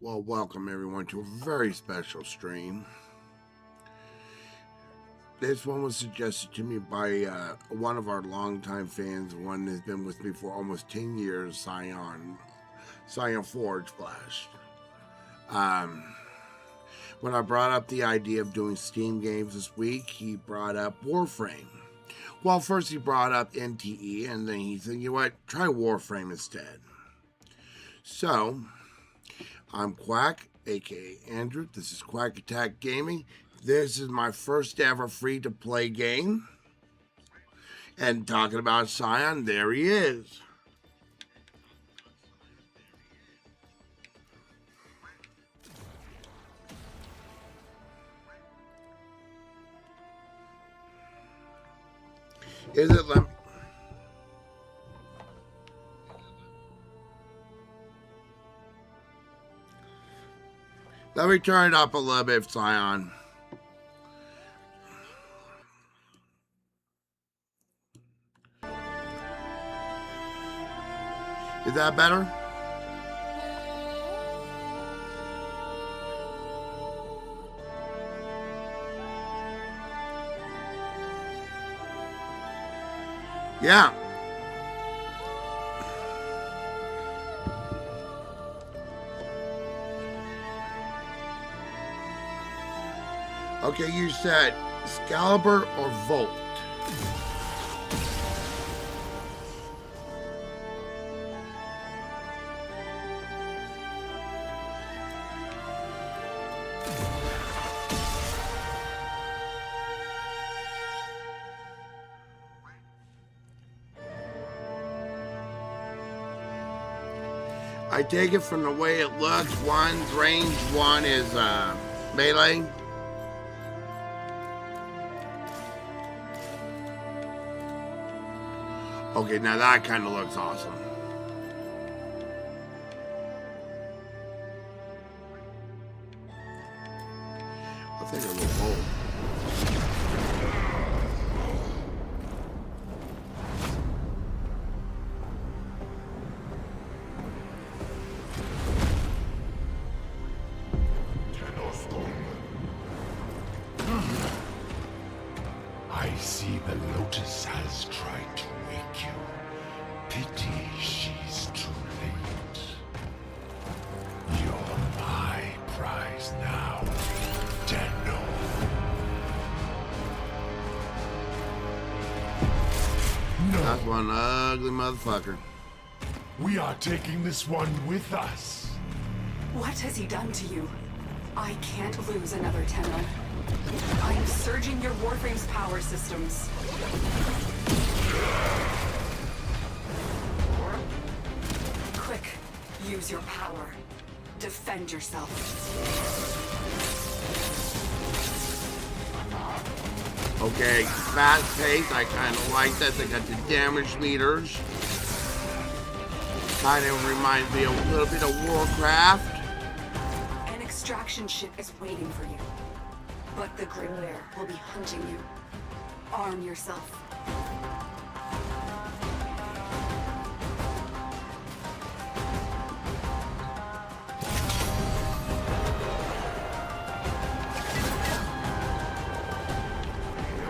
Well, welcome everyone to a very special stream. This one was suggested to me by one of our longtime fans, one that's been with me for almost 10 years, Scion Forge Flash. When I brought up the idea of doing Steam games this week, he brought up Warframe. Well, first he brought up NTE, and then he said, you know what, try Warframe instead. So, I'm Quack, aka Andrew. This is QuackAttack Gaming. This is my first ever free-to-play game. And talking about Scion, there he is. Is it Let me turn it up a little bit, Scion. Is that better? Yeah. Okay, you said Excalibur or Volt? I take it from the way it looks, one's range, one is melee. Okay, now that kind of looks awesome. I think I'm gonna roll. I see the Lotus has tried to wake you. Pity she's too late. You're my prize now, Daniel. No. That's one ugly motherfucker. We are taking this one with us. What has he done to you? I can't lose another Tenno. I am surging your Warframe's power systems. Quick, use your power. Defend yourself. Okay, fast pace. I kind of like that. They got the damage meters. Kind of reminds me a little bit of Warcraft. An extraction ship is waiting for you. But the Grim Bear will be hunting you. Arm yourself.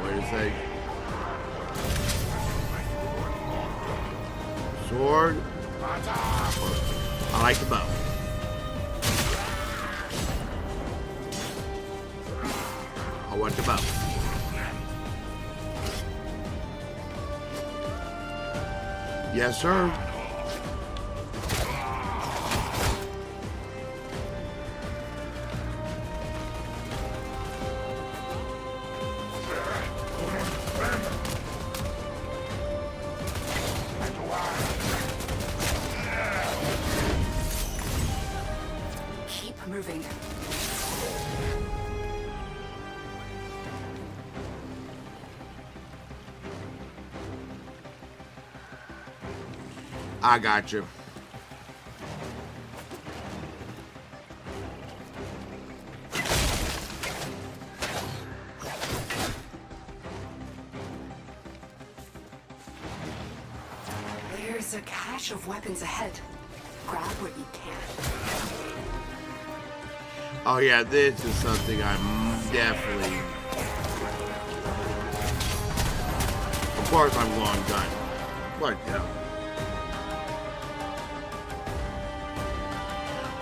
What do you say? Sword. I like the bow. I want the bow. Yes, sir. Keep moving. I got you. There's a cache of weapons ahead. Grab what you can. Oh yeah, this is something I'm definitely... Of course I'm long done. What the...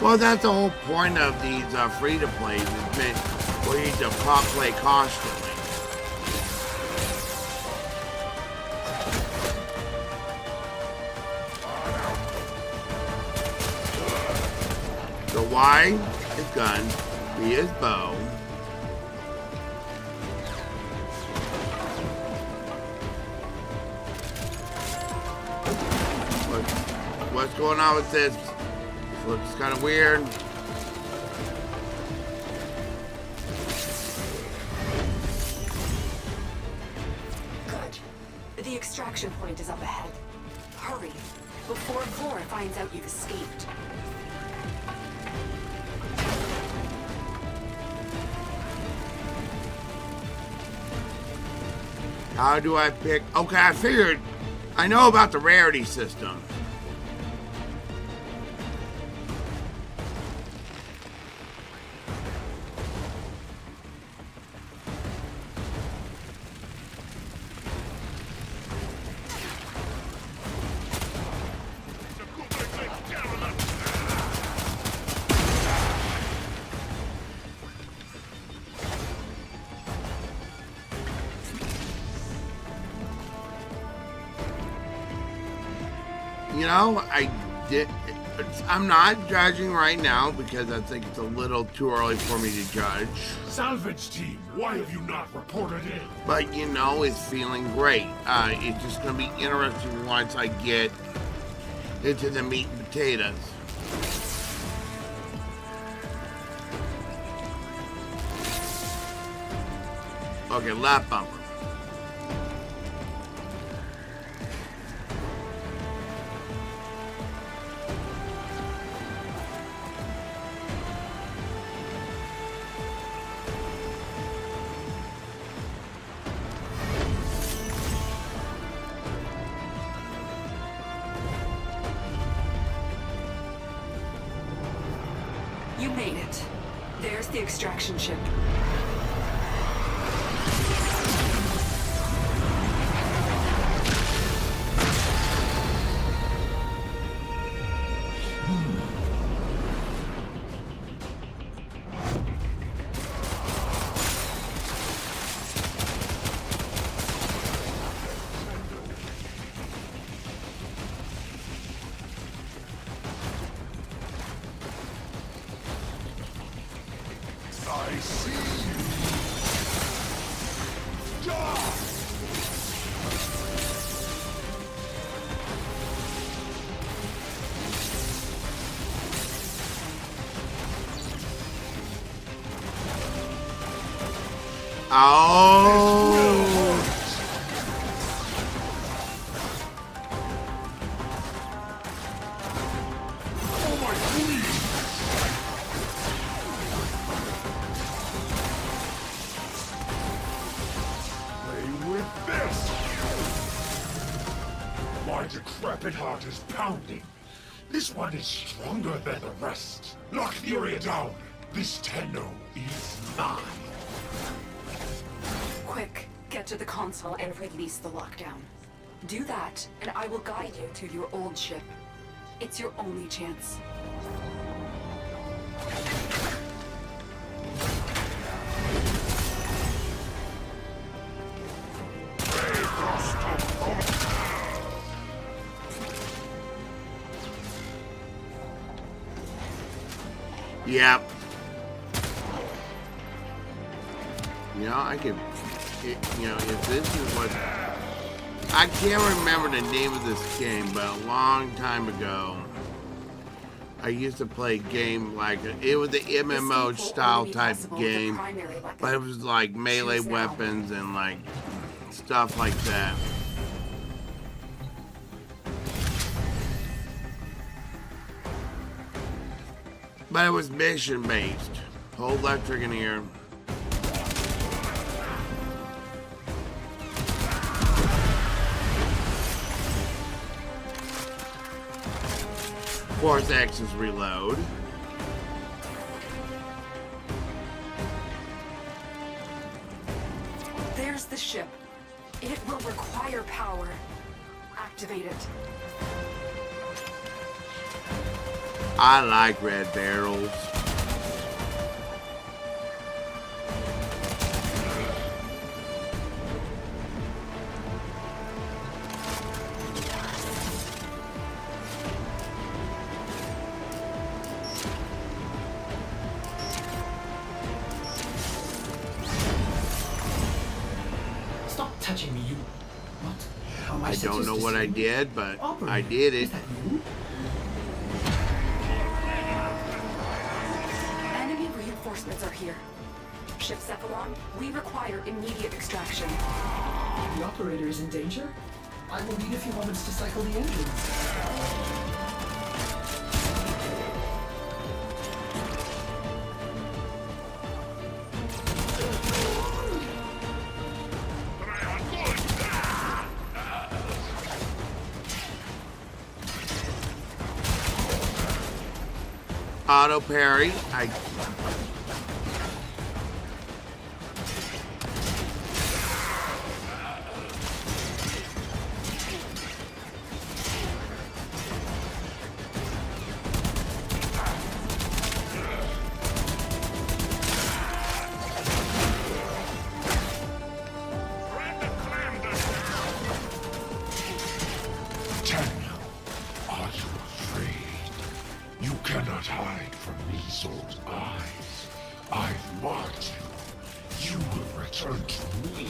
Well, that's the whole point of these free-to-plays, is meant for you to play constantly. So Y is gun, B is bow. What's going on with this? This looks kind of weird. Good. The extraction point is up ahead. Hurry, before Flora finds out you've escaped. How do I pick? Okay, I figured. I know about the rarity system. You know, I'm not judging right now because I think it's a little too early for me to judge. Salvage team, why have you not reported in? But you know, it's feeling great. It's just gonna be interesting once I get into the meat and potatoes. Okay, lap bumper. You made it. There's the extraction ship. I see you. Die! Oh! Oh my queen! My decrepit heart is pounding. This one is stronger than the rest. Lock the area down. This Tenno is mine. Quick, get to the console and release the lockdown. Do that, and I will guide you to your old ship. It's your only chance. Yep. You know, I could, you know, if this is what, I can't remember the name of this game, but a long time ago, I used to play a game like, it was the MMO style type game, but it was like melee weapons and like stuff like that. But it was mission based. Hold left trigger in here. Force X is reload. require power. Activate it. I like red barrels. Stop touching me, you... What? I don't know what I did, but I did it. Is that you? Enemy reinforcements are here. Ship Cephalon, we require immediate extraction. The operator is in danger? I will need a few moments to cycle the engines. Auto parry. Daniel, are you afraid? You cannot hide from these old eyes. I've marked you. You will return to me.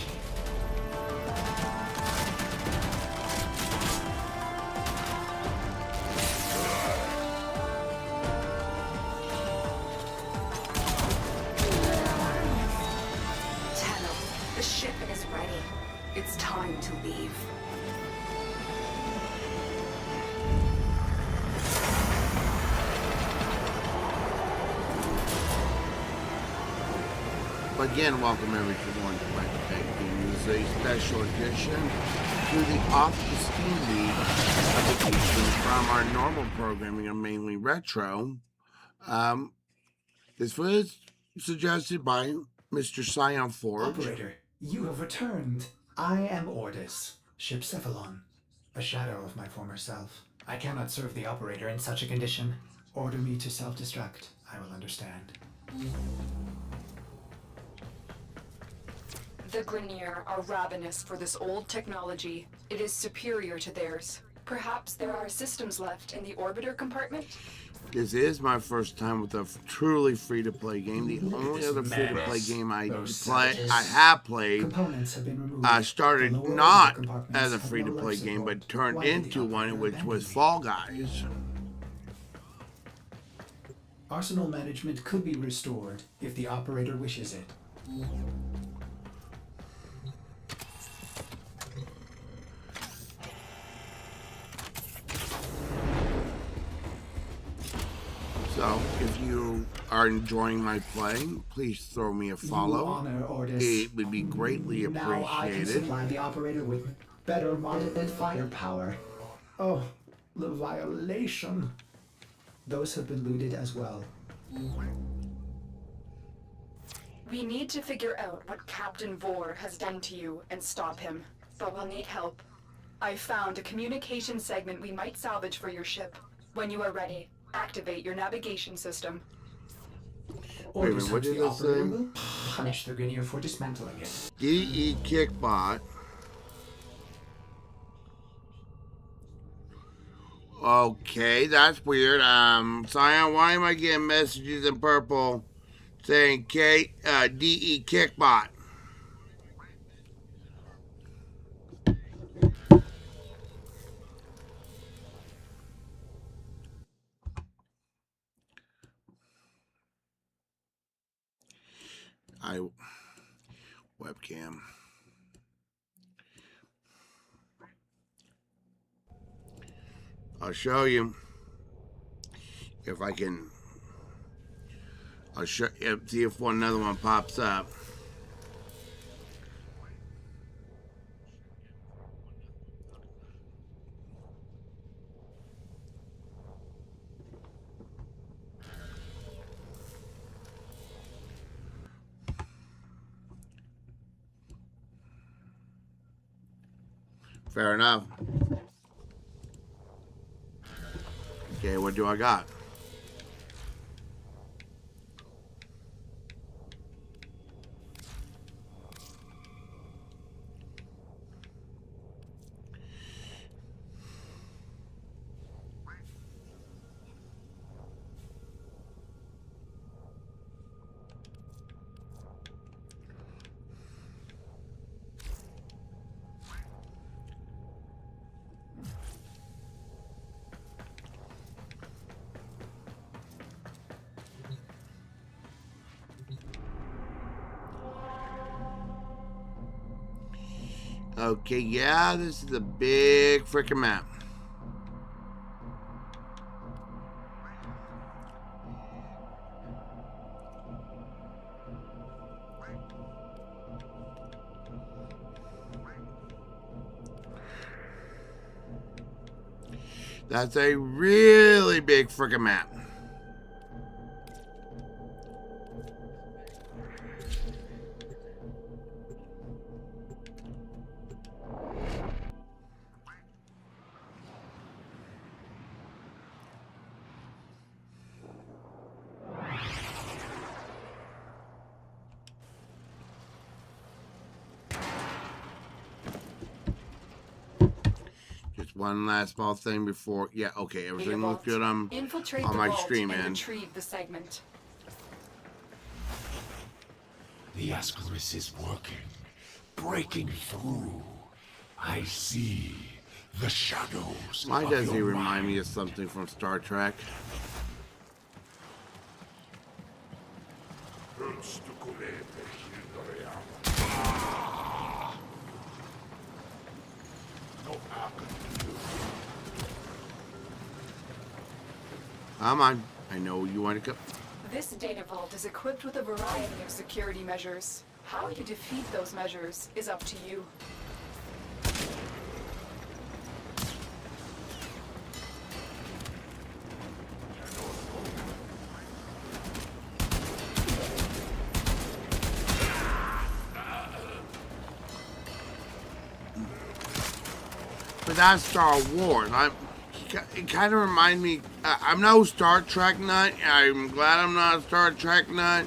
Tenno, the ship is ready. It's time to leave. Again, welcome everyone to QuackAttack Gaming. This is a special edition to the Off the Steam Week publication from our normal programming of mainly retro. This was suggested by Mr. Scion Forge. Operator, you have returned. I am Ordis, Ship Cephalon, a shadow of my former self. I cannot serve the operator in such a condition. Order me to self-destruct. I will understand. The Grineer are ravenous for this old technology. It is superior to theirs. Perhaps there are systems left in the orbiter compartment? This is my first time with a truly free-to-play game. The only other free-to-play game I have played Components have been removed. started The lower not orbital compartments as a have no free-to-play life game, support. but turned Why did the into one, operator which abandon was me? Fall Guys. Arsenal management could be restored if the operator wishes it. So, if you are enjoying my playing, please throw me a You follow. honor Ordis. It would be greatly Now I can appreciated. supply the operator with better monitored firepower. Oh, the violation. Those have been looted as well. We need to figure out what Captain Vor has done to you and stop him, but we'll need help. I found a communication segment we might salvage for your ship. When you are ready, activate your navigation system. Wait a minute, Ordis what hopes did the it say? operator will punish the Grineer for dismantling it. DE Kickbot. Okay, that's weird. Scion, why am I getting messages in purple saying DE Kickbot? Webcam. I'll show you if I can. I'll see if another one pops up. Fair enough. Okay, what do I got? Okay, yeah, this is a big freaking map. That's a really big freaking map. Just one last small thing before. Yeah, okay, everything looks good on Infiltrate on the my vault stream and end. retrieve the segment. The Ascaris is working, breaking through. I see the shadows. Why of does he your remind me mind. of something from Star Trek? Come on, I know you want to go. This data vault is equipped with a variety of security measures. How you defeat those measures is up to you. But that's Star Wars. It kind of reminds me. I'm no Star Trek nut. I'm glad I'm not a Star Trek nut.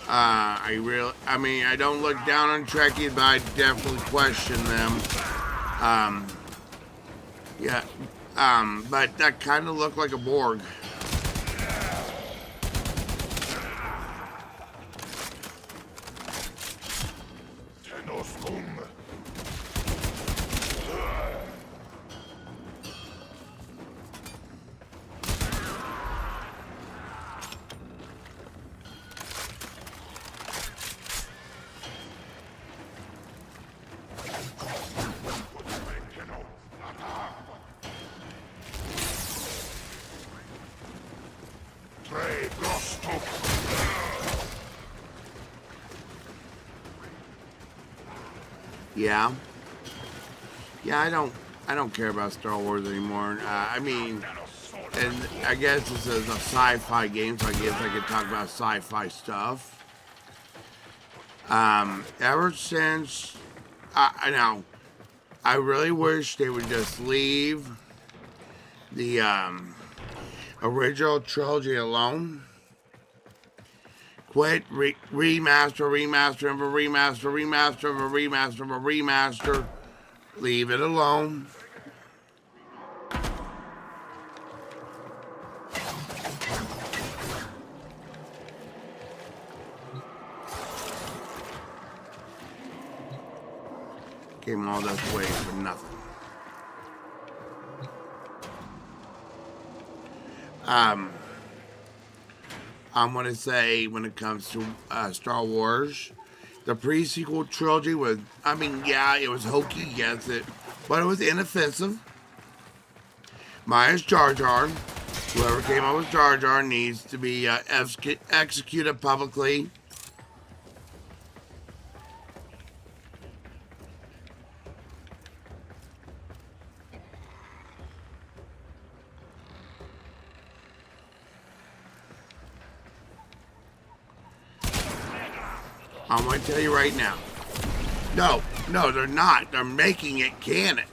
I mean, I don't look down on Trekkies, but I definitely question them. Yeah. But that kind of looked like a Borg. Yeah. Yeah, I don't care about Star Wars anymore. I mean, and I guess this is a sci-fi game, so I guess I could talk about sci-fi stuff. Ever since, I know, I really wish they would just leave the original trilogy alone. Quit remaster of a remaster of a remaster of a remaster of a remaster. Leave it alone. Came all this way for nothing. I'm going to say when it comes to Star Wars, the pre-sequel trilogy was, I mean, yeah, it was hokey, yes, but it was inoffensive. Minus Jar Jar. Whoever came up with Jar Jar needs to be executed publicly. I'm going to tell you right now. No, they're not. They're making it canon.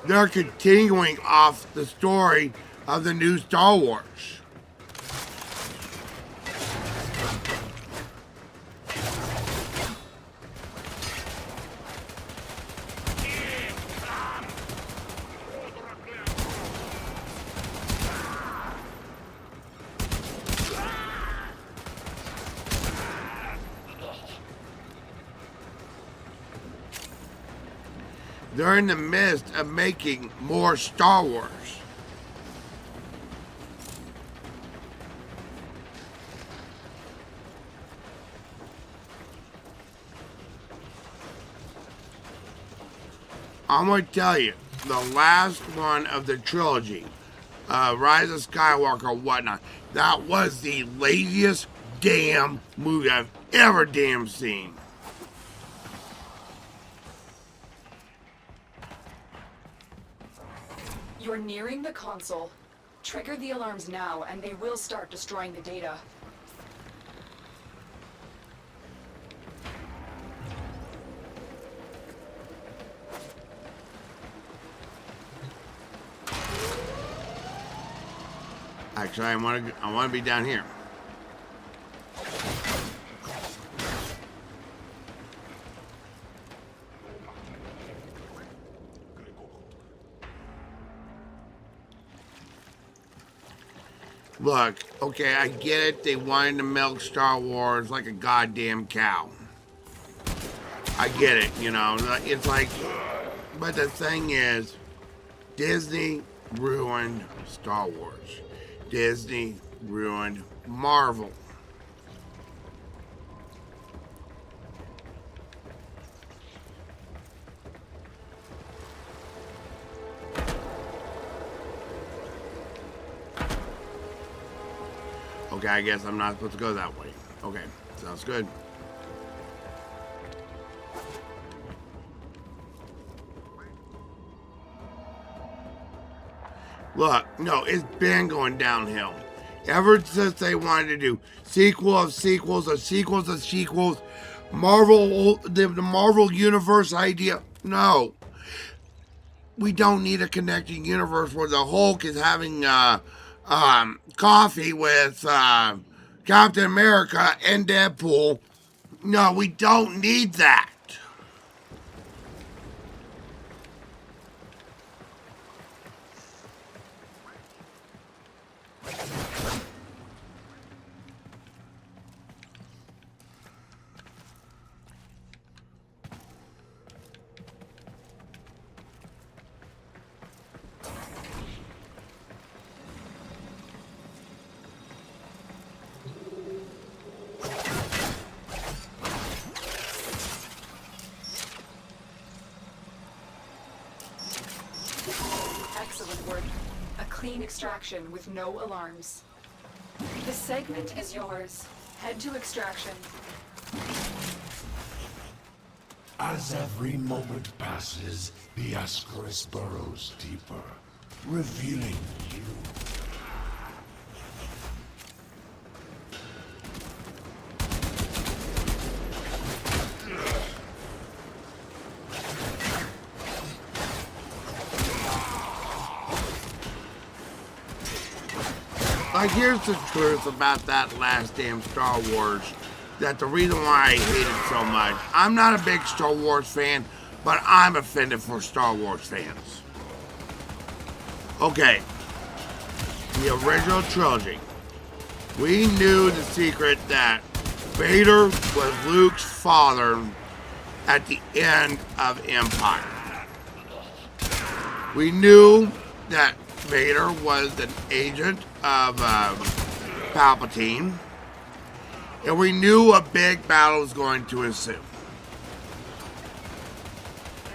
they're continuing off the story of the new Star Wars. They're in the midst of making more Star Wars. I'm going to tell you, the last one of the trilogy, Rise of Skywalker, whatnot, that was the laziest damn movie I've ever damn seen. You're nearing the console. Trigger the alarms now, and they will start destroying the data. Actually, I want to be down here. Look, okay, I get it. They wanted to milk Star Wars like a goddamn cow. I get it, you know. It's like, but the thing is, Disney ruined Star Wars. Disney ruined Marvel. Okay, I guess I'm not supposed to go that way. Okay, sounds good. Look, no, it's been going downhill. Ever since they wanted to do sequel of sequels of sequels of sequels, Marvel, the Marvel Universe idea, no. We don't need a connecting universe where the Hulk is having coffee with Captain America and Deadpool. No, we don't need that. Excellent work. A clean extraction with no alarms. The segment is yours. Head to extraction. As every moment passes, the Ascaris burrows deeper, revealing you. Like, here's the truth about that last damn Star Wars. That the reason why I hate it so much. I'm not a big Star Wars fan, but I'm offended for Star Wars fans. Okay. The original trilogy. We knew the secret that Vader was Luke's father at the end of Empire. We knew that Vader was an agent of Palpatine, and we knew a big battle was going to ensue.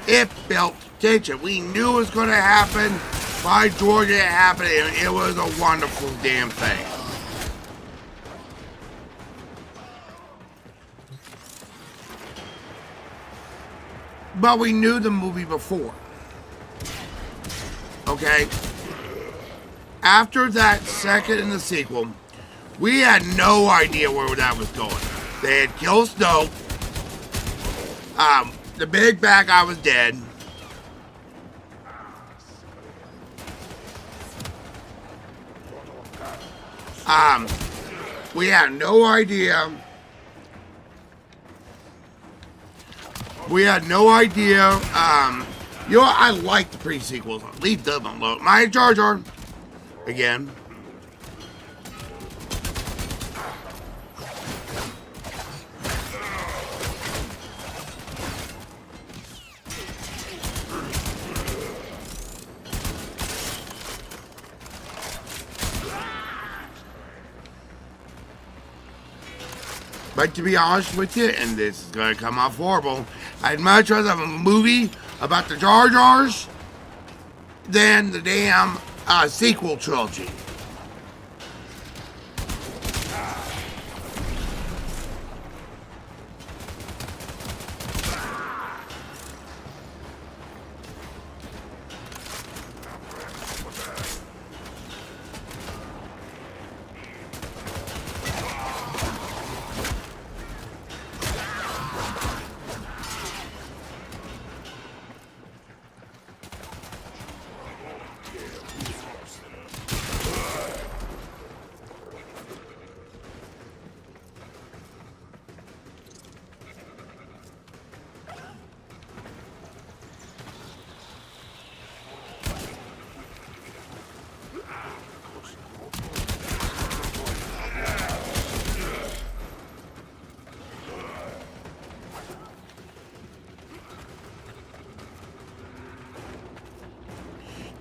It built tension. We knew it was going to happen. By George, it happened, and it was a wonderful damn thing. But we knew the movie before. Okay? After that second in the sequel, we had no idea where that was going. They had killed Snoke. The big bad guy was dead. We had no idea. We had no idea. You know, I like the pre-sequels. Leave them alone. My Jar Jar. Again. But to be honest with you, and this is going to come off horrible, I'd much rather have a movie about the Jar Jars than the damn sequel trilogy.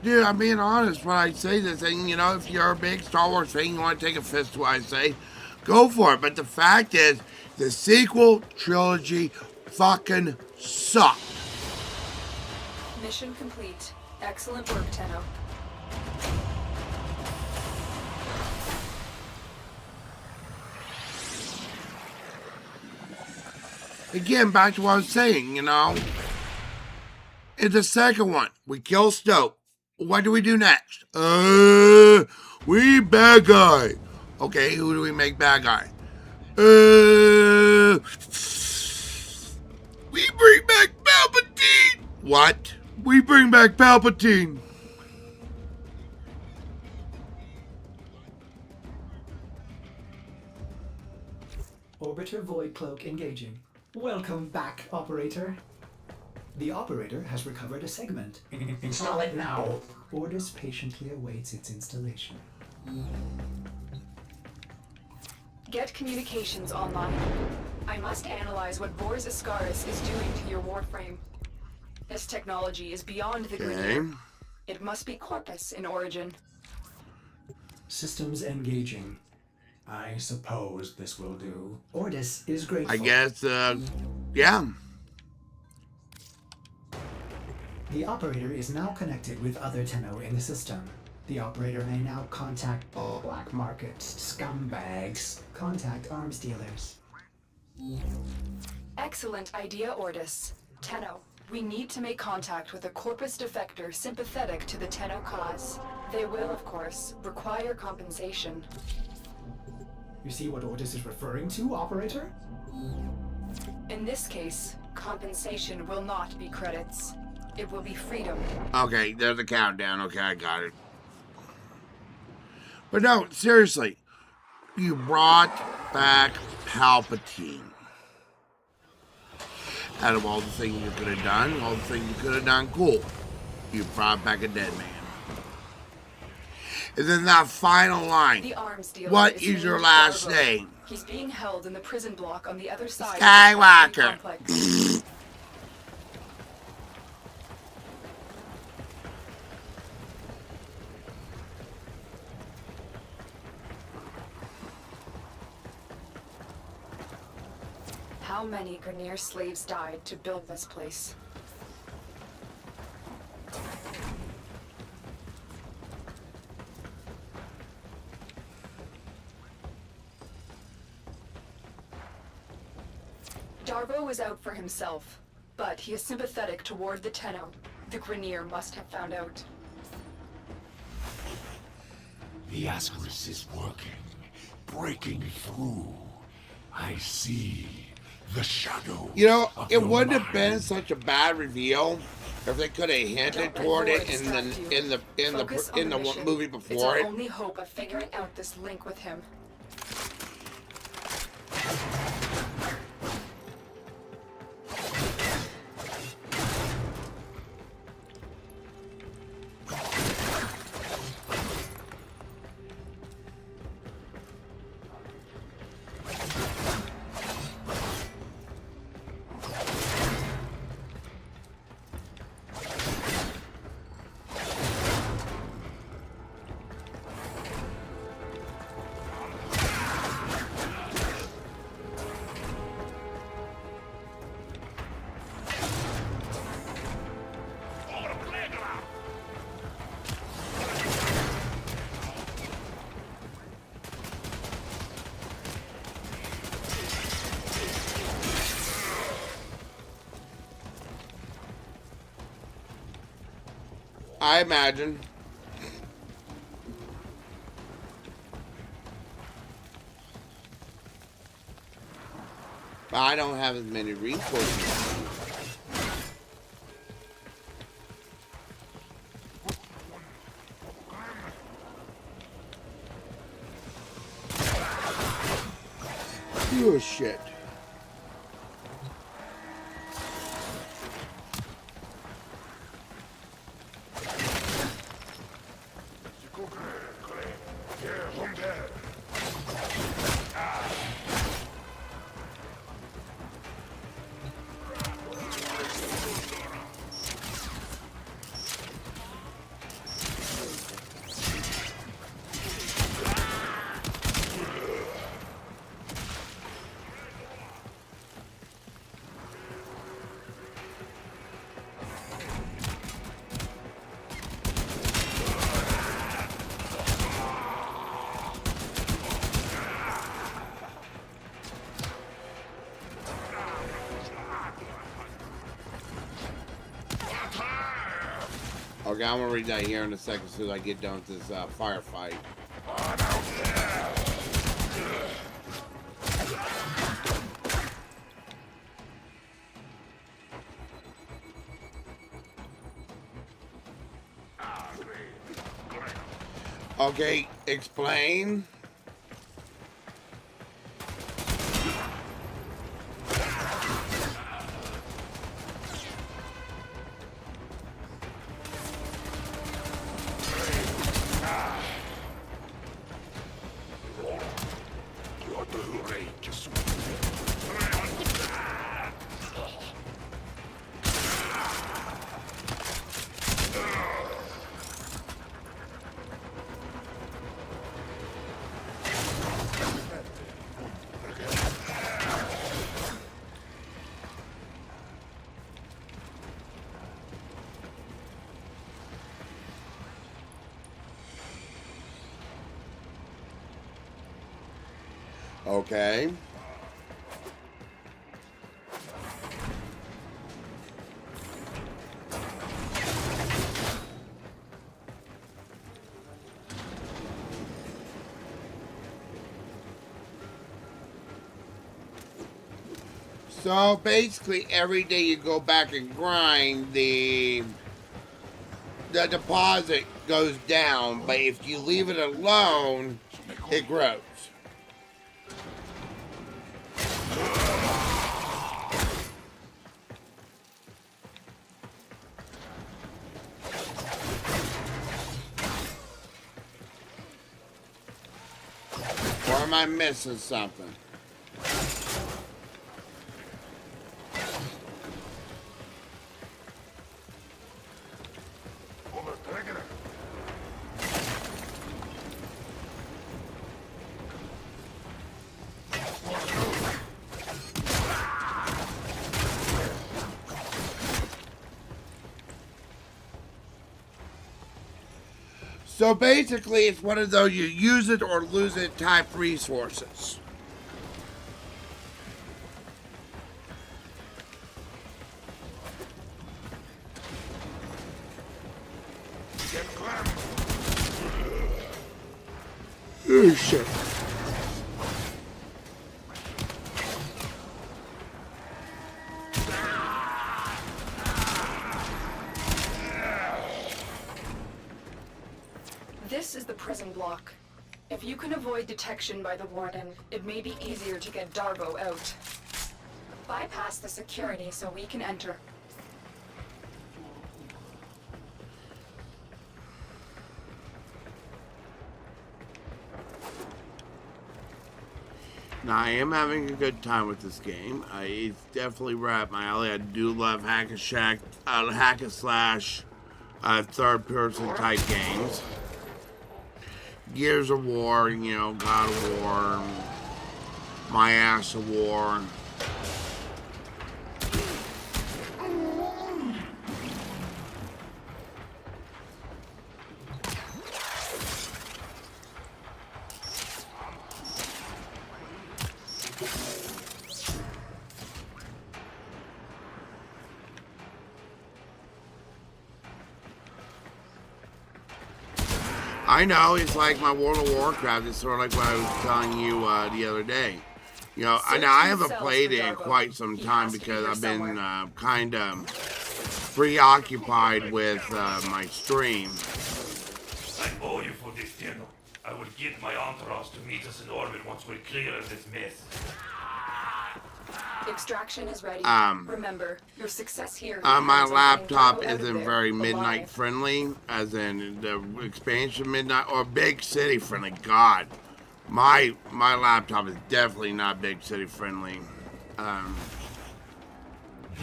Dude, I'm being honest when I say this thing, you know, if you're a big Star Wars fan, you want to take a fist to what I say, go for it. But the fact is, the sequel trilogy fucking sucked. Mission complete. Excellent work, Tenno. Again, back to what I was saying, you know. In the second one, we kill Snoke. What do we do next? We bad guy. Okay, who do we make bad guy? We bring back Palpatine. What? We bring back Palpatine. Orbiter Void Cloak engaging. Welcome back, Operator. The Operator has recovered a segment. Install it now. Orders patiently awaits its installation. Get communications online. I must analyze what Vor's Ascaris is doing to your Warframe. This technology is beyond the Grineer. It must be Corpus in origin. Systems engaging. I suppose this will do. Ordis is grateful. I guess, yeah. The Operator is now connected with other Tenno in the system. The Operator may now contact black market scumbags. Contact arms dealers. Excellent idea, Ordis. Tenno, we need to make contact with a Corpus defector sympathetic to the Tenno cause. They will, of course, require compensation. You see what Ordis is referring to, Operator? In this case, compensation will not be credits. It will be freedom. Okay, there's a countdown. Okay, I got it. But no, seriously. You brought back Palpatine. Out of all the things you could have done, all the things you could have done, cool. You brought back a dead man. And then that final line. The arms dealer What is your last name? He's being held in the prison block on the other side Skywalker. of the complex. How many Grineer slaves died to build this place? Darvo is out for himself, but he is sympathetic toward the Tenno. The Grineer must have found out. The Ascaris is working, breaking through. I see the shadow. You know, of it your wouldn't have been mind. such a bad reveal If they could have hinted Don't let toward Vor it distract you. Focus on in the mission. movie It's before our it. only hope of figuring out this link with him. I imagine. But I don't have as many resources. Oh shit. Okay, I'm gonna read that here in a second as soon as I get done with this firefight. Okay, explain. Okay. So basically every day you go back and grind, the deposit goes down, but if you leave it alone, it grows. Or am I missing something? So basically, it's one of those you use it or lose it type resources. Oh shit. This is the prison block. If you can avoid detection by the warden, it may be easier to get Darbo out. Bypass the security so we can enter. Now, I am having a good time with this game. It's definitely right up my alley. I do love hack and slash, third-person type games. Gears of War, you know, God of War, My Ass of War. I know, it's like my World of Warcraft. It's sort of like what I was telling you the other day. You know, I haven't played it in quite some time because I've been kind of preoccupied with my stream. I owe you for this, Tierno. I will get my entourage to meet us in orbit once we're clear of this mess. Extraction is ready. Remember, your success here. My laptop isn't very midnight friendly, as in the expansion midnight or big city friendly. God, my laptop is definitely not big city friendly. The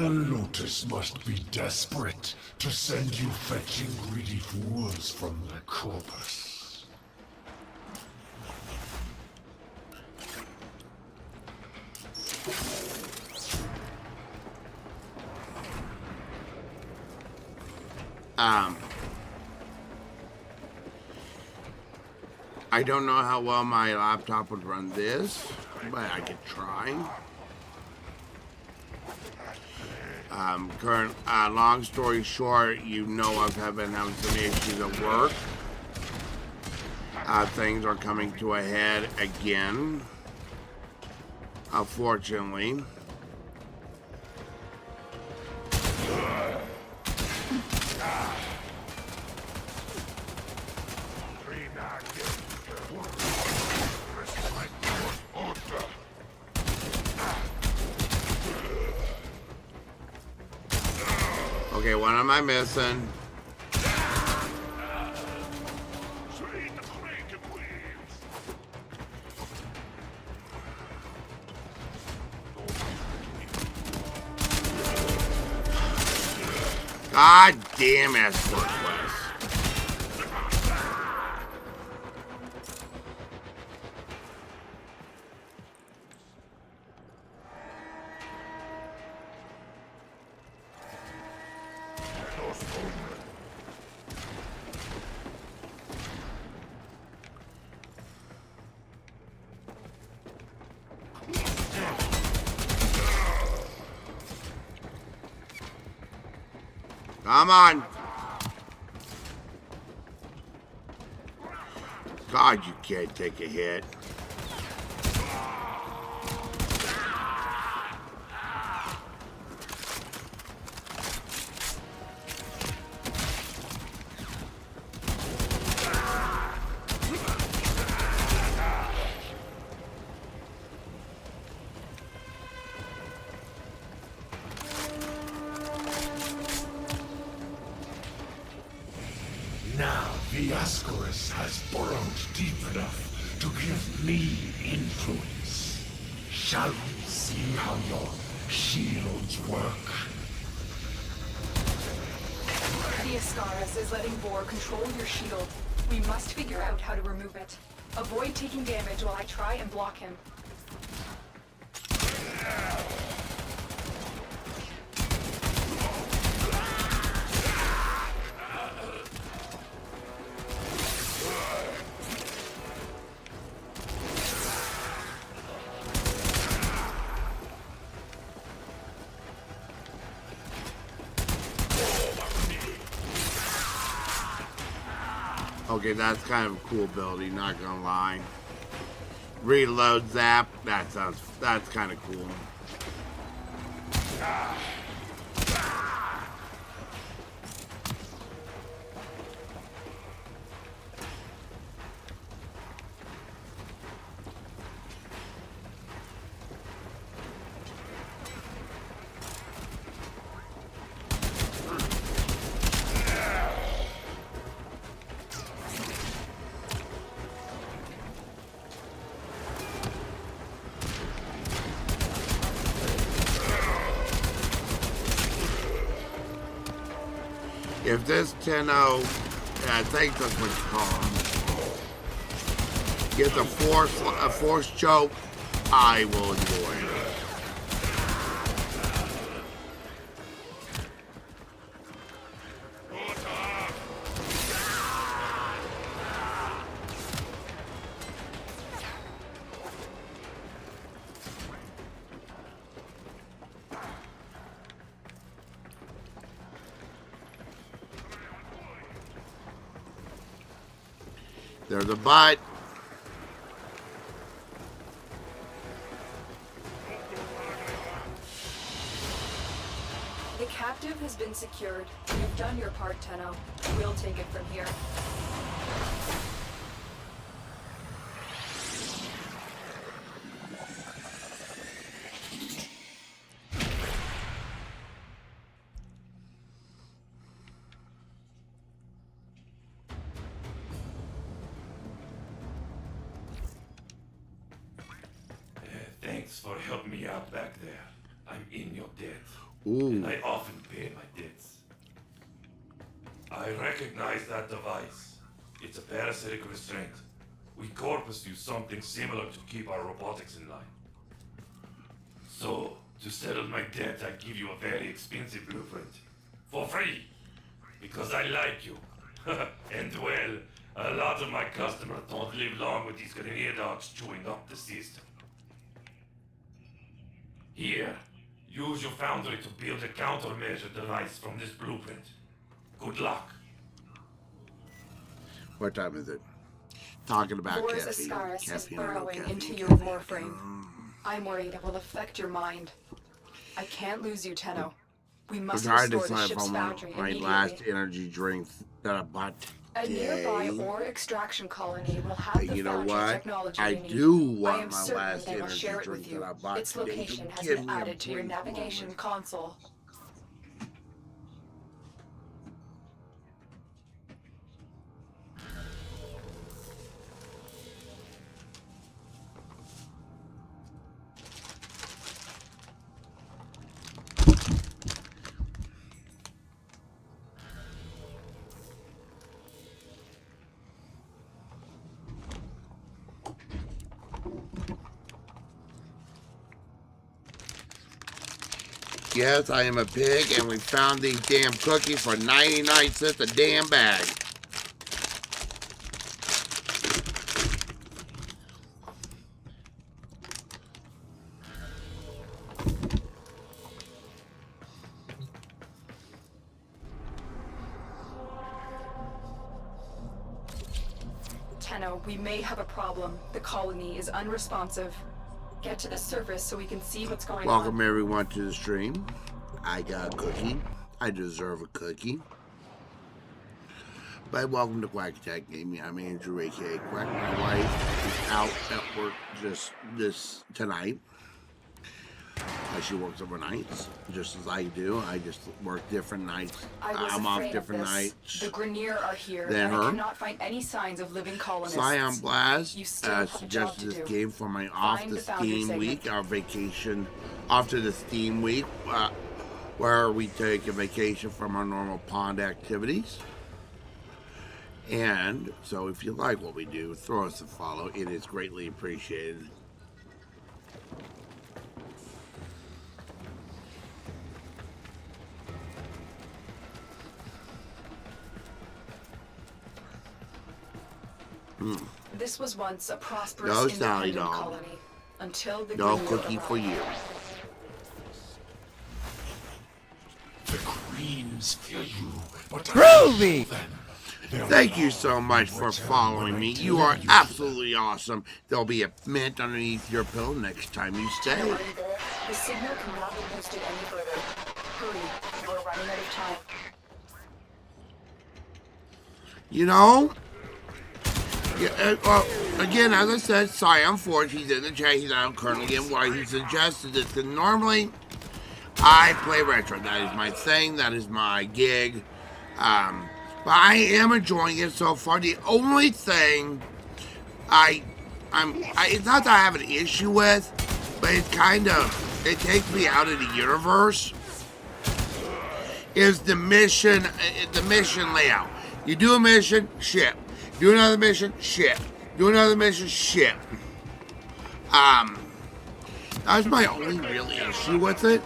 Lotus must be desperate to send you fetching greedy fools from the corpus. I don't know how well my laptop would run this, but I could try. Long story short, you know I've been having some issues at work. Things are coming to a head again, unfortunately. Okay, what am I missing? God damn escort quest. Come on. God, you can't take a hit. Now the Ascaris has burrowed deep enough to give me influence. Shall we see how your shields work? The Ascaris is letting Vor control your shield. We must figure out how to remove it. Avoid taking damage while I try and block him. Okay, that's kind of a cool ability, not gonna lie. Reload zap, that's kind of cool. If this Tenno, I think that's what you call him, gets a force choke, I will enjoy it. There's a bot. The captive has been secured. You've done your part, Tenno. We'll take it from here. Thanks for helping me out back there. I'm in your debt. Ooh. And I often pay my debts. I recognize that device. It's a parasitic restraint. We Corpus use something similar to keep our robotics in line. So, to settle my debt, I give you a very expensive blueprint. For free. Because I like you. And well, a lot of my customers don't live long with these grenade dogs chewing up the system. Here, use your foundry to build a countermeasure device from this blueprint. Good luck. What time is it? Talking about Vor's caffeine. Ascaris is Caffeine or no burrowing caffeine, into your caffeine. Warframe. I'm worried it will affect your mind. I can't lose you, Tenno. We I'm must trying to restore the decide if ship's I foundry want my immediately. last energy drink that I bought A today. nearby ore extraction colony will have the You know foundry what? technology I you need. do I want am my certain last they will energy share it drink with you. that I bought Its today. location has Give been me a added to your brief navigation moment. console. Yes, I am a pig, and we found these damn cookies for 99 cents a damn bag. Tenno, we may have a problem. The colony is unresponsive. Get to the surface so we can see what's going Welcome on. everyone to the stream. I got a cookie. I deserve a cookie. But welcome to QuackAttack Gaming. I'm Andrew, aka Quack. My wife is out at work just this tonight. She works overnights, just as I do. I just work different nights. I'm off different nights. The Grenier are here, than and her. I cannot find any signs of living colonists. Scion Blast You still have a job suggested to this do. game for my off Find the the foundry Steam segment. week, our vacation, after the Steam week, where we take a vacation from our normal pond activities. And so if you like what we do, throw us a follow. It is greatly appreciated. This was once a prosperous No Sally independent dog. colony until the No Grenier cookie for arrived. you. The queens fear you, but Groovy! Thank you so much for following me. You are absolutely awesome. There'll be a mint underneath your pillow next time you stay. Are you there? The signal cannot be boosted any further. Hurry, we're running out of time. You know? Yeah, well, again, as I said, Scion Forge, he's in the chat, he's out currently in why he suggested it. And normally, I play retro. That is my thing. That is my gig. But I am enjoying it so far. The only thing it's not that I have an issue with, but it takes me out of the universe. is the mission layout. You do a mission, ship. Do another mission, ship. Do another mission, ship. That's my only real issue with it.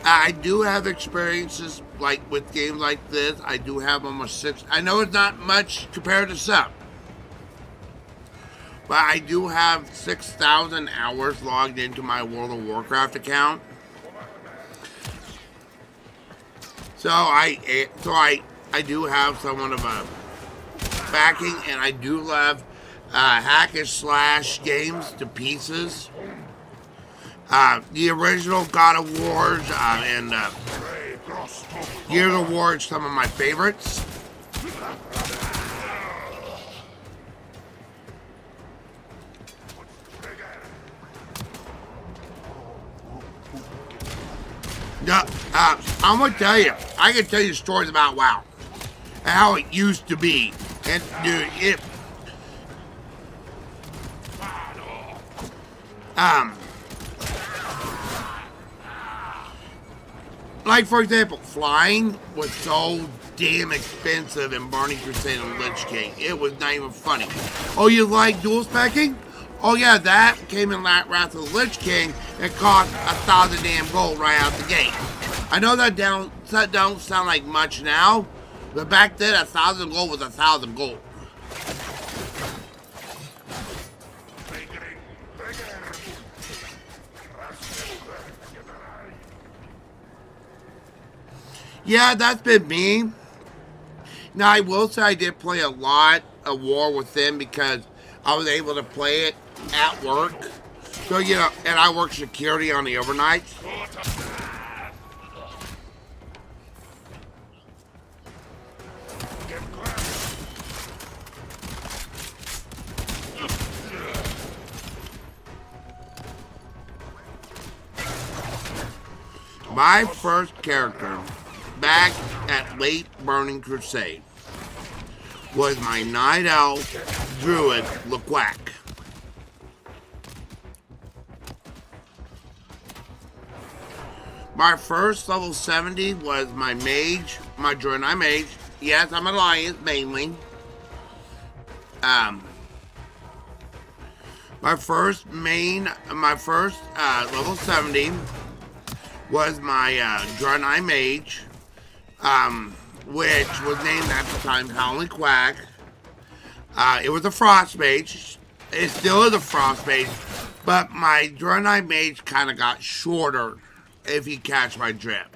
I do have experiences like with games like this. I do have almost 6. I know it's not much compared to some, but I do have 6,000 hours logged into my World of Warcraft account. So I do have somewhat of a backing, and I do love hack and slash games to pieces. The original God of War and Gears of War are some of my favorites. I'm gonna tell you, I can tell you stories about WoW and how it used to be, and dude, like for example, flying was so damn expensive in Burning Crusade and Lich King. It was not even funny. Oh, you like dual specking? Oh yeah, that came in Wrath of the Lich King. It cost 1,000 damn gold right out the gate. I know that don't sound like much now, but back then 1,000 gold was 1,000 gold. Yeah, that's been me. Now, I will say I did play a lot of War Within because I was able to play it at work. So, you know, and I work security on the overnights. My first character back at late Burning Crusade was my Night Elf Druid LeQuack. My first level 70 was my mage, my Draenei mage. Yes, I'm an alliance mainly. My first level 70 was my Draenei mage, which was named at the time Howling Quack. It was a frost mage. It still is a frost mage, but my Draenei mage kind of got shorter, if you catch my drift.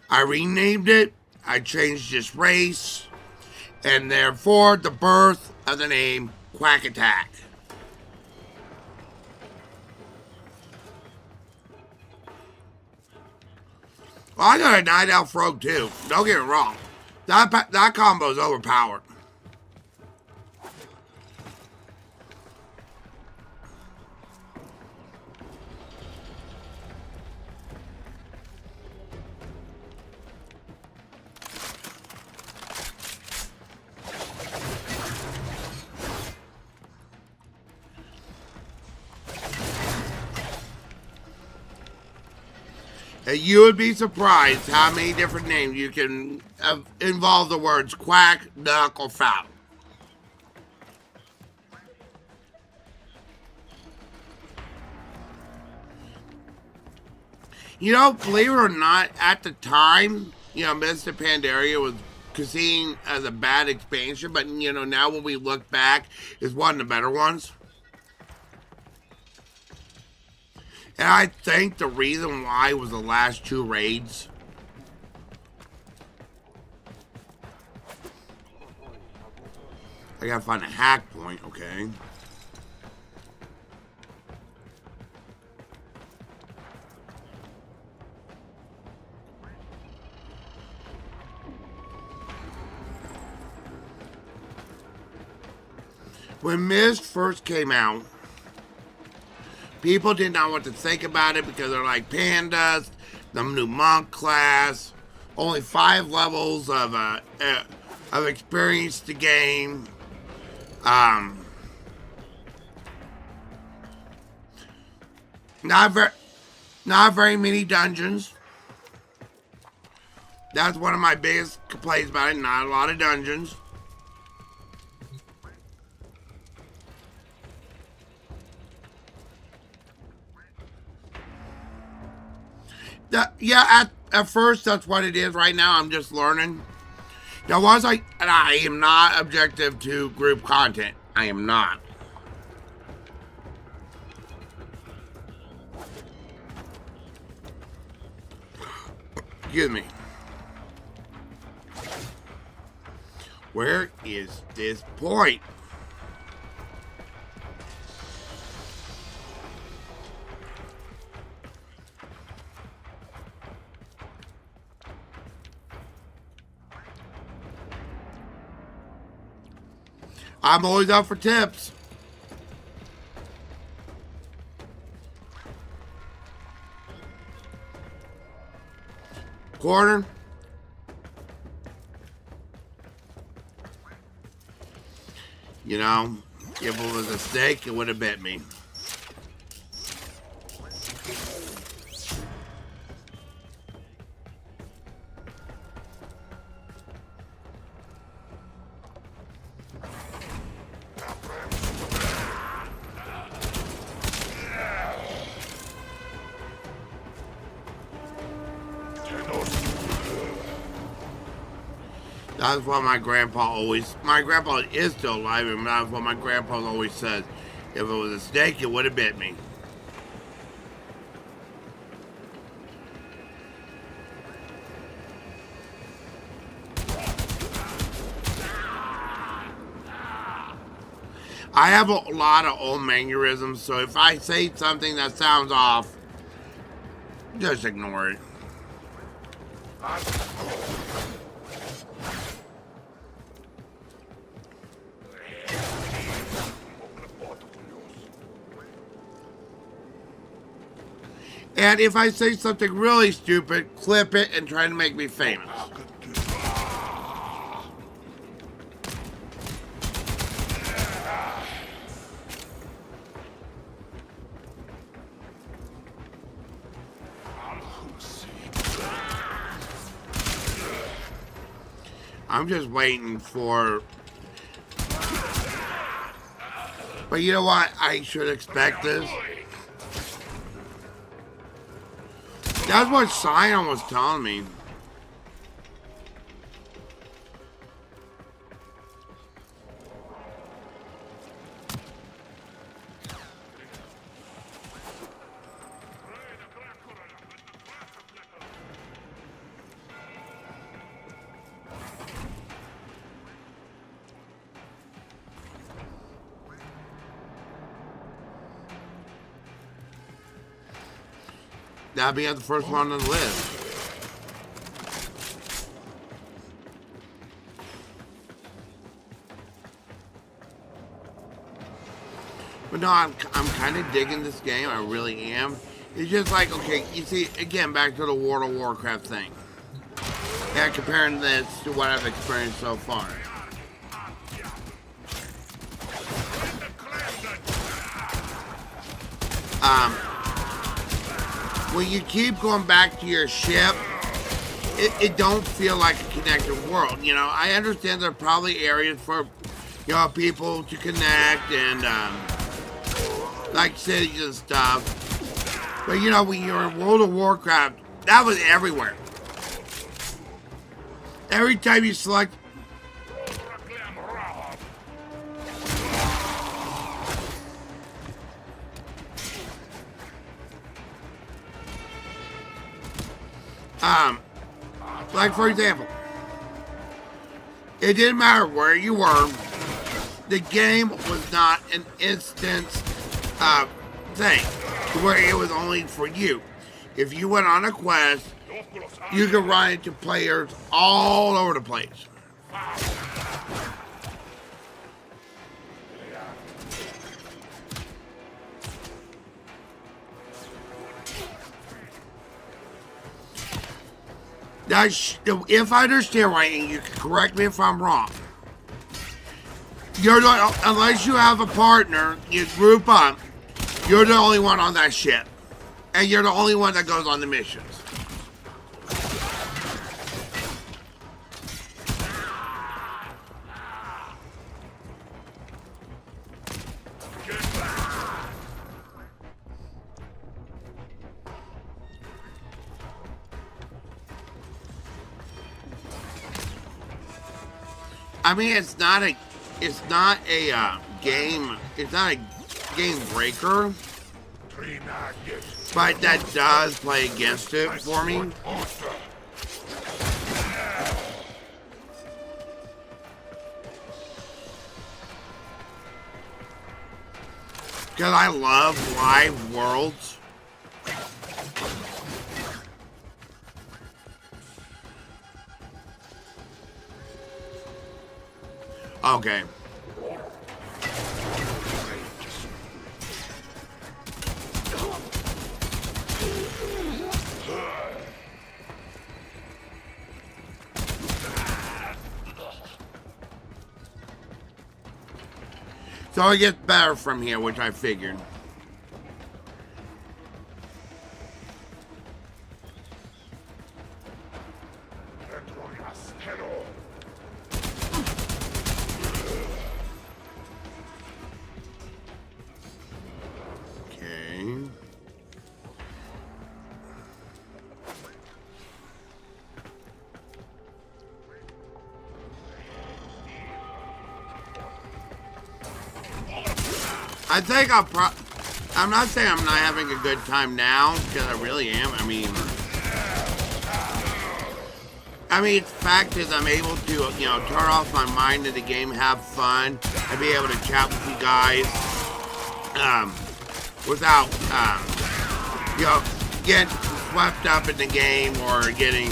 I renamed it, I changed its race, and therefore the birth of the name QuackAttack. Well, I got a Night Elf Rogue too. Don't get me wrong. That combo is overpowered. You would be surprised how many different names you can involve the words quack, duck, or foul. You know, believe it or not, at the time, you know, Mr. Pandaria was seen as a bad expansion, but, you know, now when we look back, it's one of the better ones. And I think the reason why was the last 2 raids. I gotta find a hack point, okay. When Mist first came out, people did not know what to think about it because they're like pandas, the new monk class, only 5 levels of I've experienced the game. Not very many dungeons. That's one of my biggest complaints about it. Not a lot of dungeons. Yeah, at first that's what it is. Right now I'm just learning. Now and I am not objective to group content. I am not. Excuse me. Where is this point? I'm always up for tips. Corner. You know, if it was a snake, it would have bit me. That's what my grandpa is still alive, and that's what my grandpa always says. If it was a snake, it would have bit me. I have a lot of old mannerisms, so if I say something that sounds off, just ignore it. And if I say something really stupid, clip it and try to make me famous. I'm just waiting for... But you know what? I should expect this. That's what Sion was telling me. That'll be at the first one on the list. But no, I'm kind of digging this game. I really am. It's just like, okay, you see, again, back to the World of Warcraft thing. Yeah, comparing this to what I've experienced so far. When you keep going back to your ship, it don't feel like a connected world. You know, I understand there are probably areas for, you know, people to connect and, like cities and stuff. But, you know, when you're in World of Warcraft, that was everywhere. Every time you select... like for example, it didn't matter where you were. The game was not an instant thing where it was only for you. If you went on a quest, you could run into players all over the place. If I understand right, and you can correct me if I'm wrong, you're not, unless you have a partner, you group up, you're the only one on that ship. And you're the only one that goes on the missions. I mean, it's not a game breaker, but that does play against it for me. Because I love live worlds. Okay. So it gets better from here, which I figured. Okay. I think I'm not saying I'm not having a good time now, because I really am. I mean, the fact is I'm able to, turn off my mind in the game, have fun, and be able to chat with you guys, without, getting swept up in the game or getting,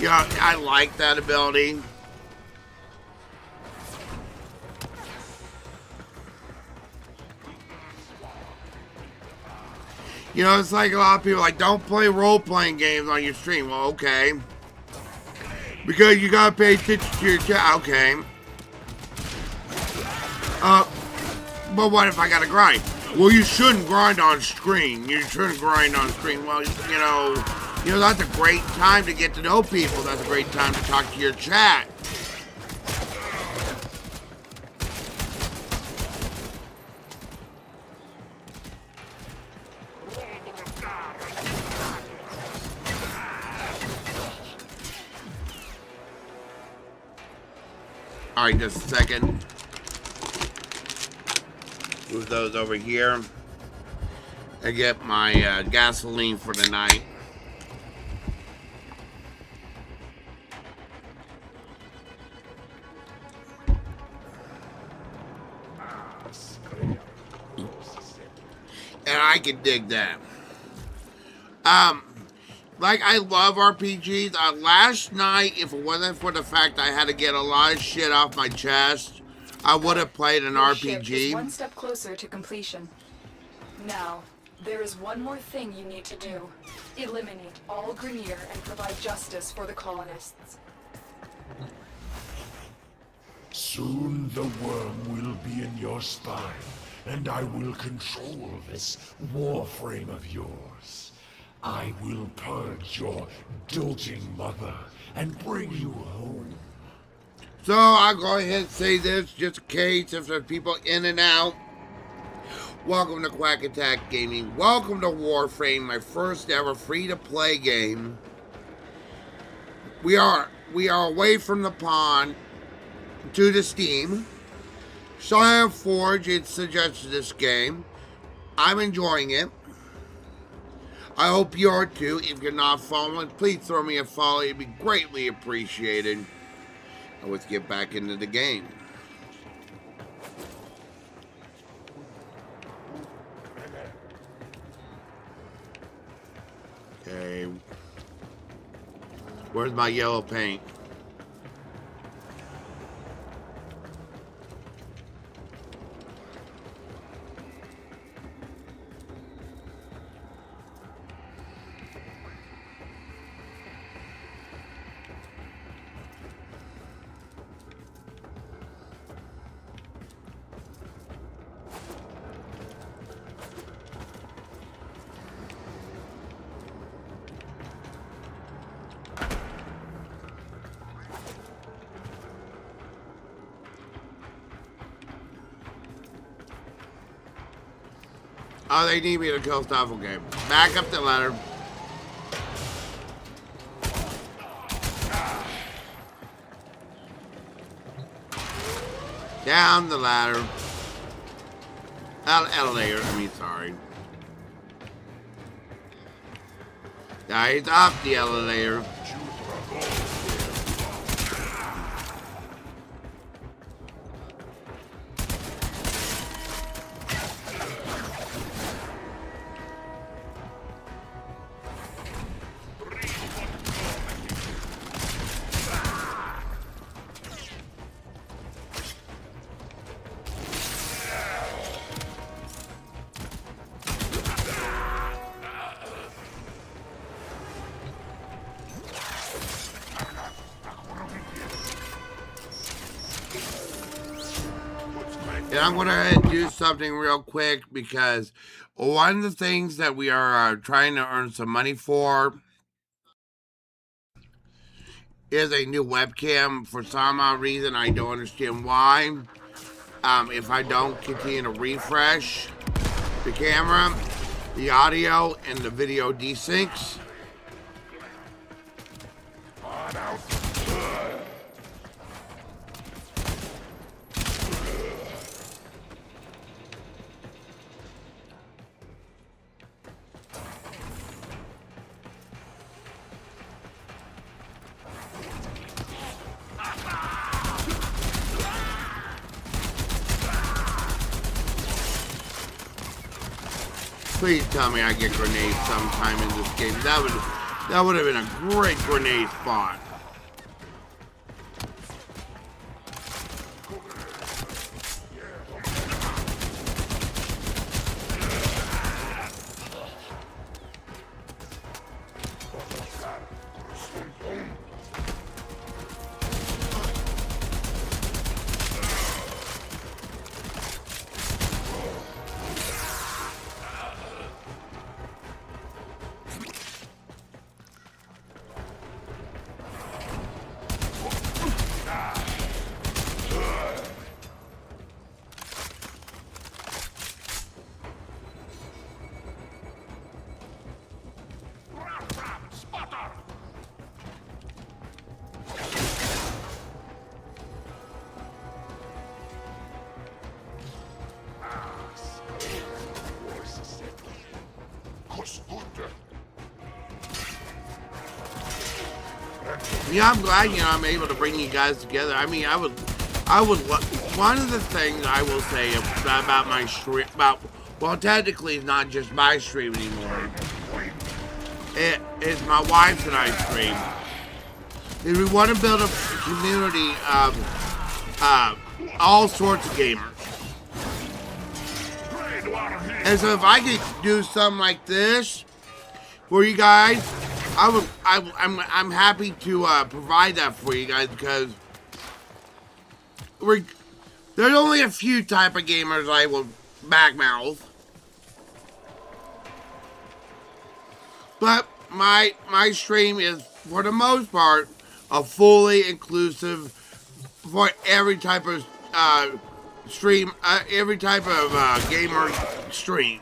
I like that ability. It's like a lot of people like, don't play role-playing games on your stream. Well, okay. Because you gotta pay attention to your chat. Okay. But what if I gotta grind? Well, you shouldn't grind on screen. You shouldn't grind on screen. Well, that's a great time to get to know people. That's a great time to talk to your chat. Alright, just a second. Move those over here. And get my gasoline for the night. And I can dig that. Like, I love RPGs. Last night, if it wasn't for the fact I had to get a lot of shit off my chest, I would have played an Your ship RPG. is one step closer to completion. Now, there is one more thing you need to do. Eliminate all Grenier and provide justice for the colonists. Soon the worm will be in your spine, and I will control this warframe of yours. I will purge your doting mother and bring you home. So I'll go ahead and say this just in case if there's people in and out. Welcome to QuackAttack Gaming. Welcome to Warframe, my first ever free-to-play game. We are away from the pond to the Steam. Scion Forge had suggested this game. I'm enjoying it. I hope you are too. If you're not following, please throw me a follow. It'd be greatly appreciated. And let's get back into the game. Okay. Where's my yellow paint? Oh, they need me to kill stuff. Okay. Back up the ladder. Down the ladder. Elevator. I mean, sorry. Guys, up the elevator. And I'm going to do something real quick because one of the things that we are trying to earn some money for is a new webcam. For some odd reason, I don't understand why. If I don't continue to refresh the camera, the audio, and the video desyncs. Please tell me I get grenades sometime in this game. That would have been a great grenade spot. Yeah, I'm glad, I'm able to bring you guys together. I mean, one of the things I will say about my stream, well, technically it's not just my stream anymore. It is my wife's and I stream. Is we want to build a community of all sorts of gamers. And so if I could do something like this for you guys, I'm happy to provide that for you guys because there's only a few type of gamers I will backmouth. But my stream is, for the most part, a fully inclusive for every type of stream, every type of gamer stream.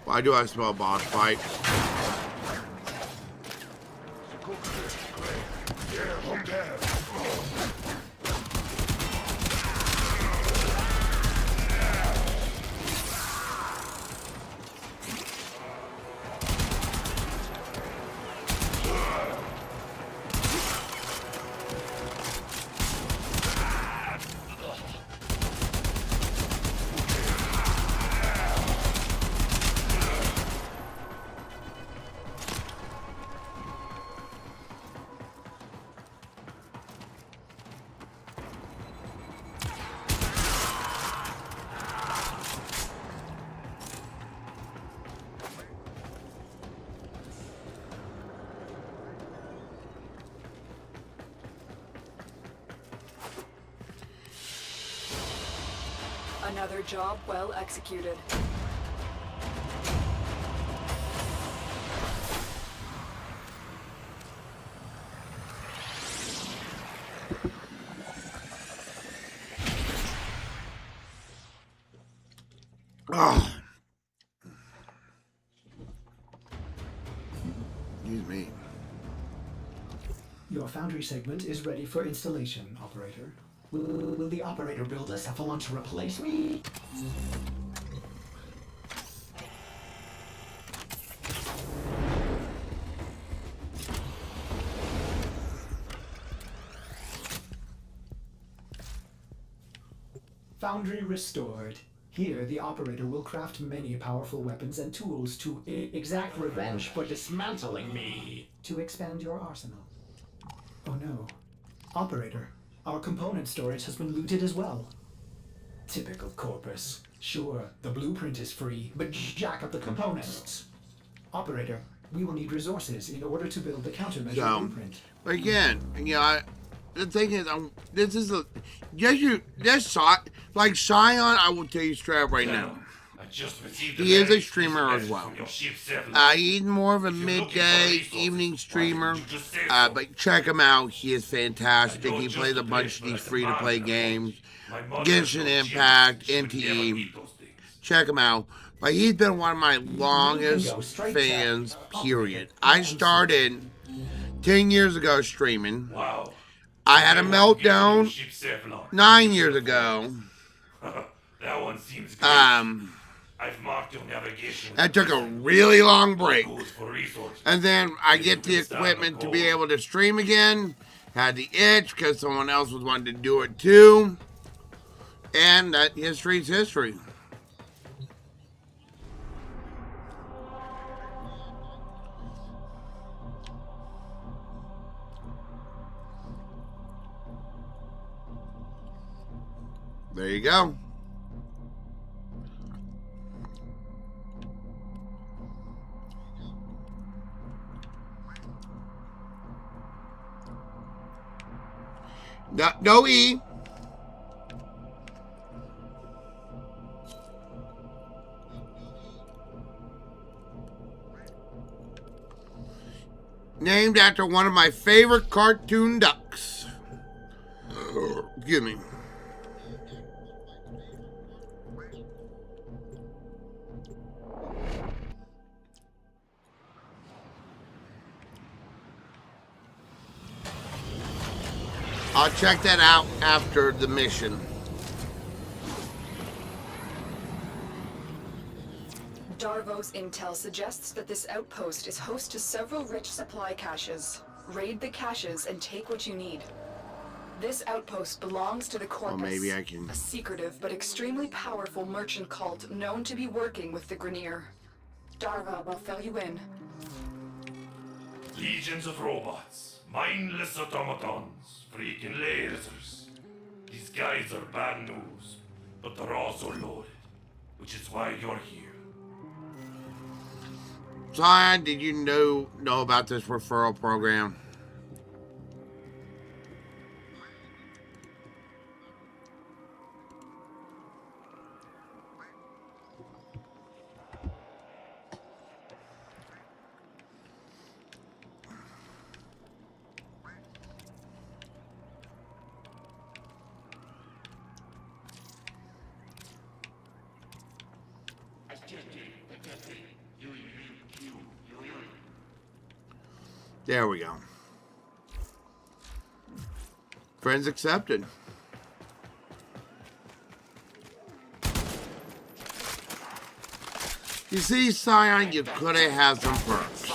Why do I smell a boss fight? Another job well executed. Oh. Excuse me. Your foundry segment is ready for installation, operator. Will the operator build a cephalon to replace me? Foundry restored. Here, the operator will craft many powerful weapons and tools to exact revenge for dismantling me. To expand your arsenal. Oh no. Operator, our component storage has been looted as well. Typical Corpus. Sure, the blueprint is free, but jack up the components. Operator, we will need resources in order to build the countermeasure blueprint. Again, the thing is, this is like Scion. I will tell you straight up right now. He is a streamer as well. He's more of a midday, evening streamer, but check him out. He is fantastic. He plays a bunch of these free-to-play games. Genshin Impact, NTE. Check him out. But he's been one of my longest fans, period. I started 10 years ago streaming. Wow. I had a meltdown 9 years ago. That one seems good. I've marked your navigation. I took a really long break. And then I get the equipment to be able to stream again. Had the itch because someone else was wanting to do it too. And that history's history. There you go. No E. Named after one of my favorite cartoon ducks. Excuse me. I'll check that out after the mission. Darvo's intel suggests that this outpost is host to several rich supply caches. Raid the caches and take what you need. This outpost belongs to the Corpus, maybe I can... a secretive but extremely powerful merchant cult known to be working with the Grineer. Darvo will fill you in. Legions of robots, mindless automatons, freaking lasers. These guys are bad news, but they're also loaded, which is why you're here. Zion, did you know about this referral program? There we go. Friends accepted. You see, Scion, you could have had some perks.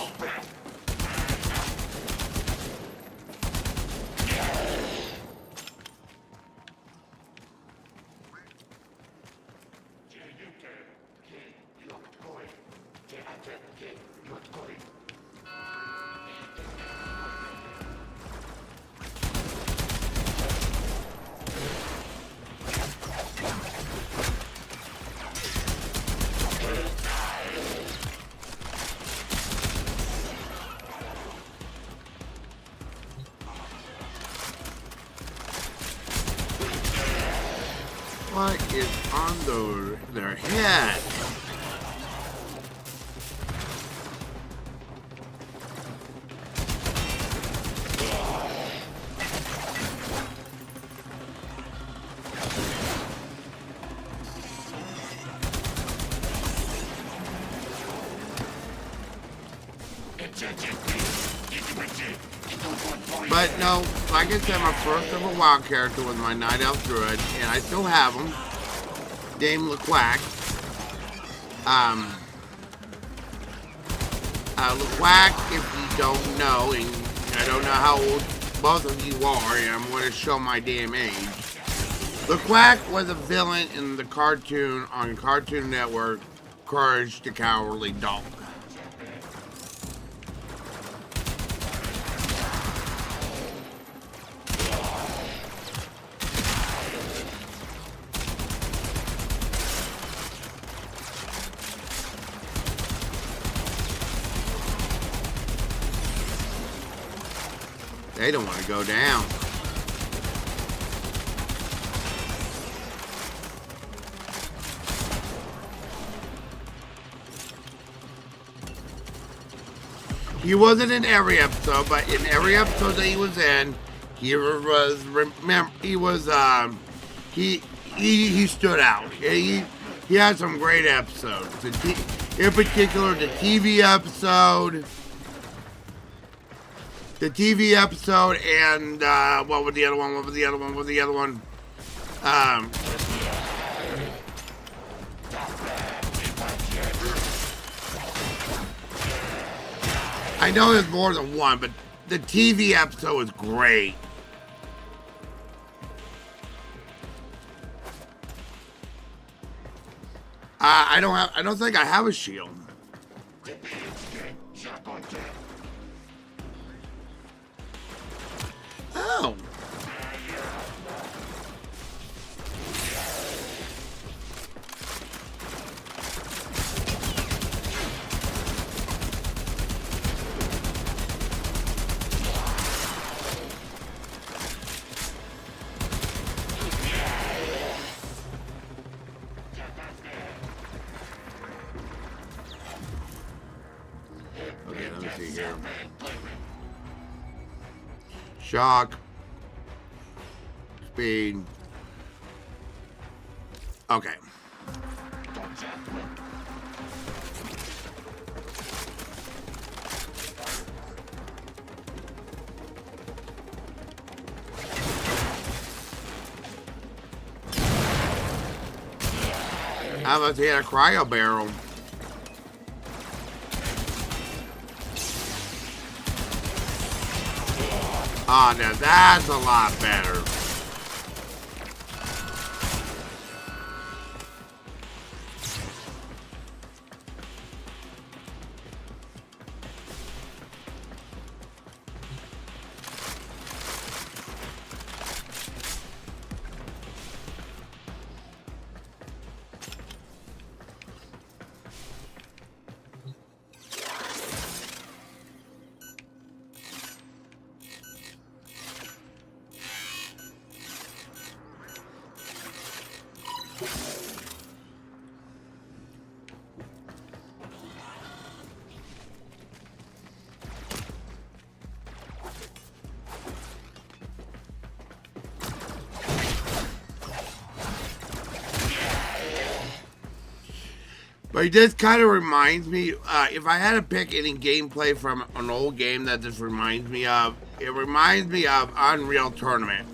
What is on their head. But no, like I said, my first ever WoW character was my Night Elf Druid, and I still have him. Named LeQuack. LeQuack, if you don't know, and I don't know how old both of you are, and I'm going to show my damn age. LeQuack was a villain in the cartoon on Cartoon Network, Courage the Cowardly Dog. They don't want to go down. He wasn't in every episode, but in every episode that he was in, he stood out. He had some great episodes. In particular, the TV episode. The TV episode and what was the other one? I know there's more than one, but the TV episode was great. I don't think I have a shield. Oh. Okay, let me see here. Shock. Speed. Okay. How about he had a cryo barrel? Oh, now that's a lot better. But this kind of reminds me, if I had to pick any gameplay from an old game that this reminds me of, it reminds me of Unreal Tournament.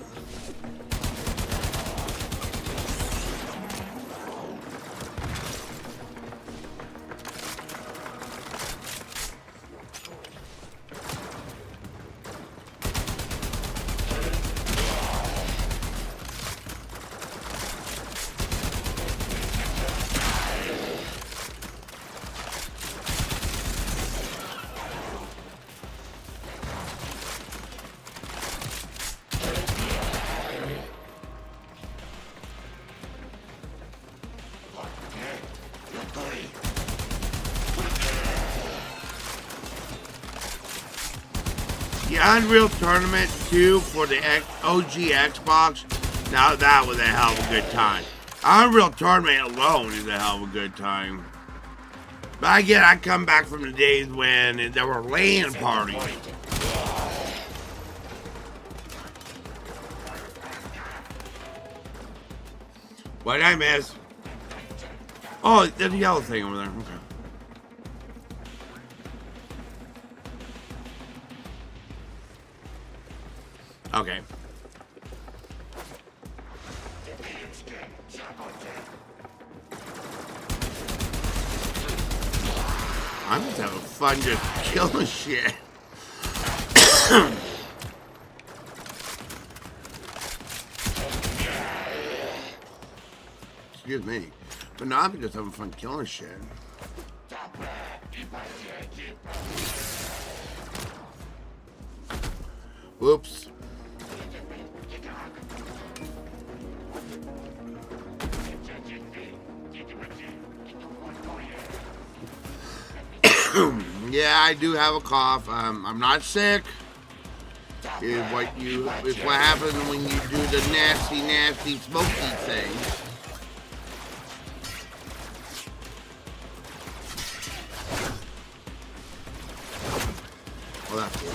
The Unreal Tournament 2 for the OG Xbox, now that was a hell of a good time. Unreal Tournament alone is a hell of a good time. But again, I come back from the days when there were LAN parties. What did I miss? Oh, there's a yellow thing over there. Okay. Okay. I'm just having fun just killing shit. Excuse me. But no, I'm just having fun killing shit. Whoops. Yeah, I do have a cough. I'm not sick. It's what happens when you do the nasty, nasty, smoky thing. Well, that's cool.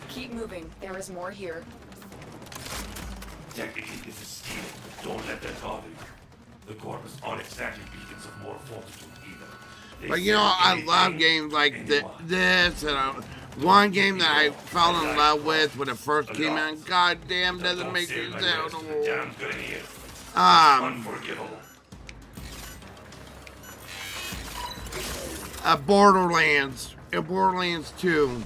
Keep moving. There is more here. Technically, this is stealing, but don't let that bother you. The corpus aren't exactly beacons of more fortitude either. But you know, I love games like this, and one game that I fell in love with when it first came out. God damn, doesn't make me sound unforgivable. Borderlands and Borderlands 2.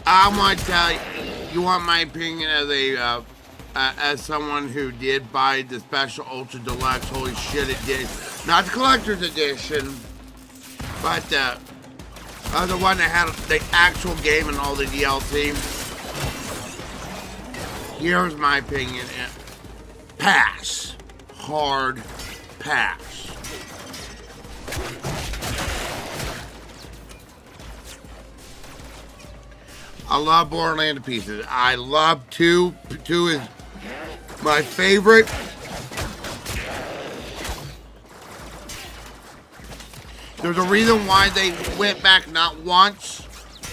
I want to tell you, you want my opinion as someone who did buy the special Ultra Deluxe, holy shit it did, not the collector's edition, but the other one that had the actual game and all the DLC. Here's my opinion. Pass. Hard pass. I love Borderlands to pieces. I love 2. 2 is my favorite. There's a reason why they went back not once,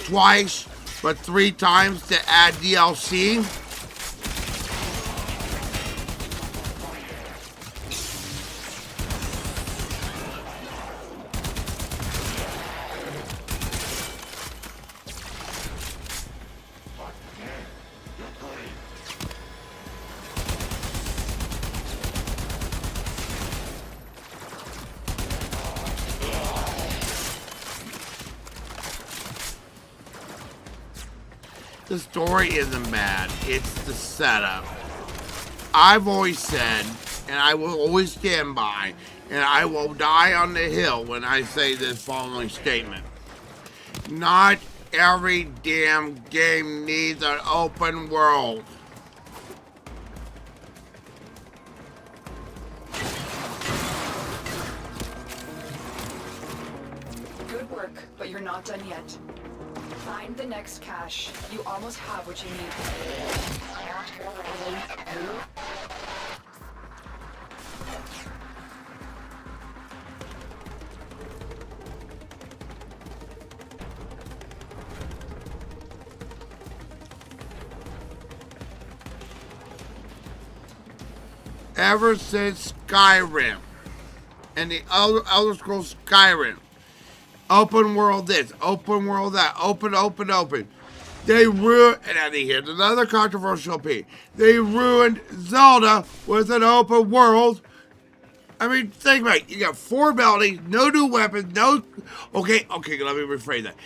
twice, but 3 times to add DLC. The story isn't bad. It's the setup. I've always said, and I will always stand by, and I will die on the hill when I say this following statement. Not every damn game needs an open world. Good work, but you're not done yet. Find the next cache. You almost have what you need. Ever since Skyrim and the Elder Scrolls Skyrim, open world this, open world that, open. They ruined, and here's another controversial piece. They ruined Zelda with an open world. I mean, think about it. You got 4 abilities, no new weapons, no. Okay, let me rephrase that.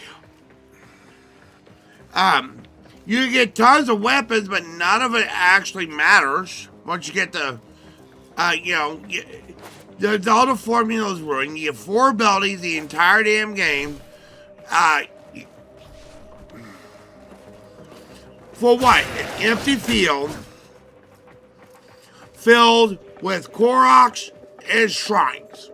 You get tons of weapons, but none of it actually matters once you get the, the Zelda formula is ruined. You get 4 abilities the entire damn game. For what? An empty field filled with Koroks and shrines.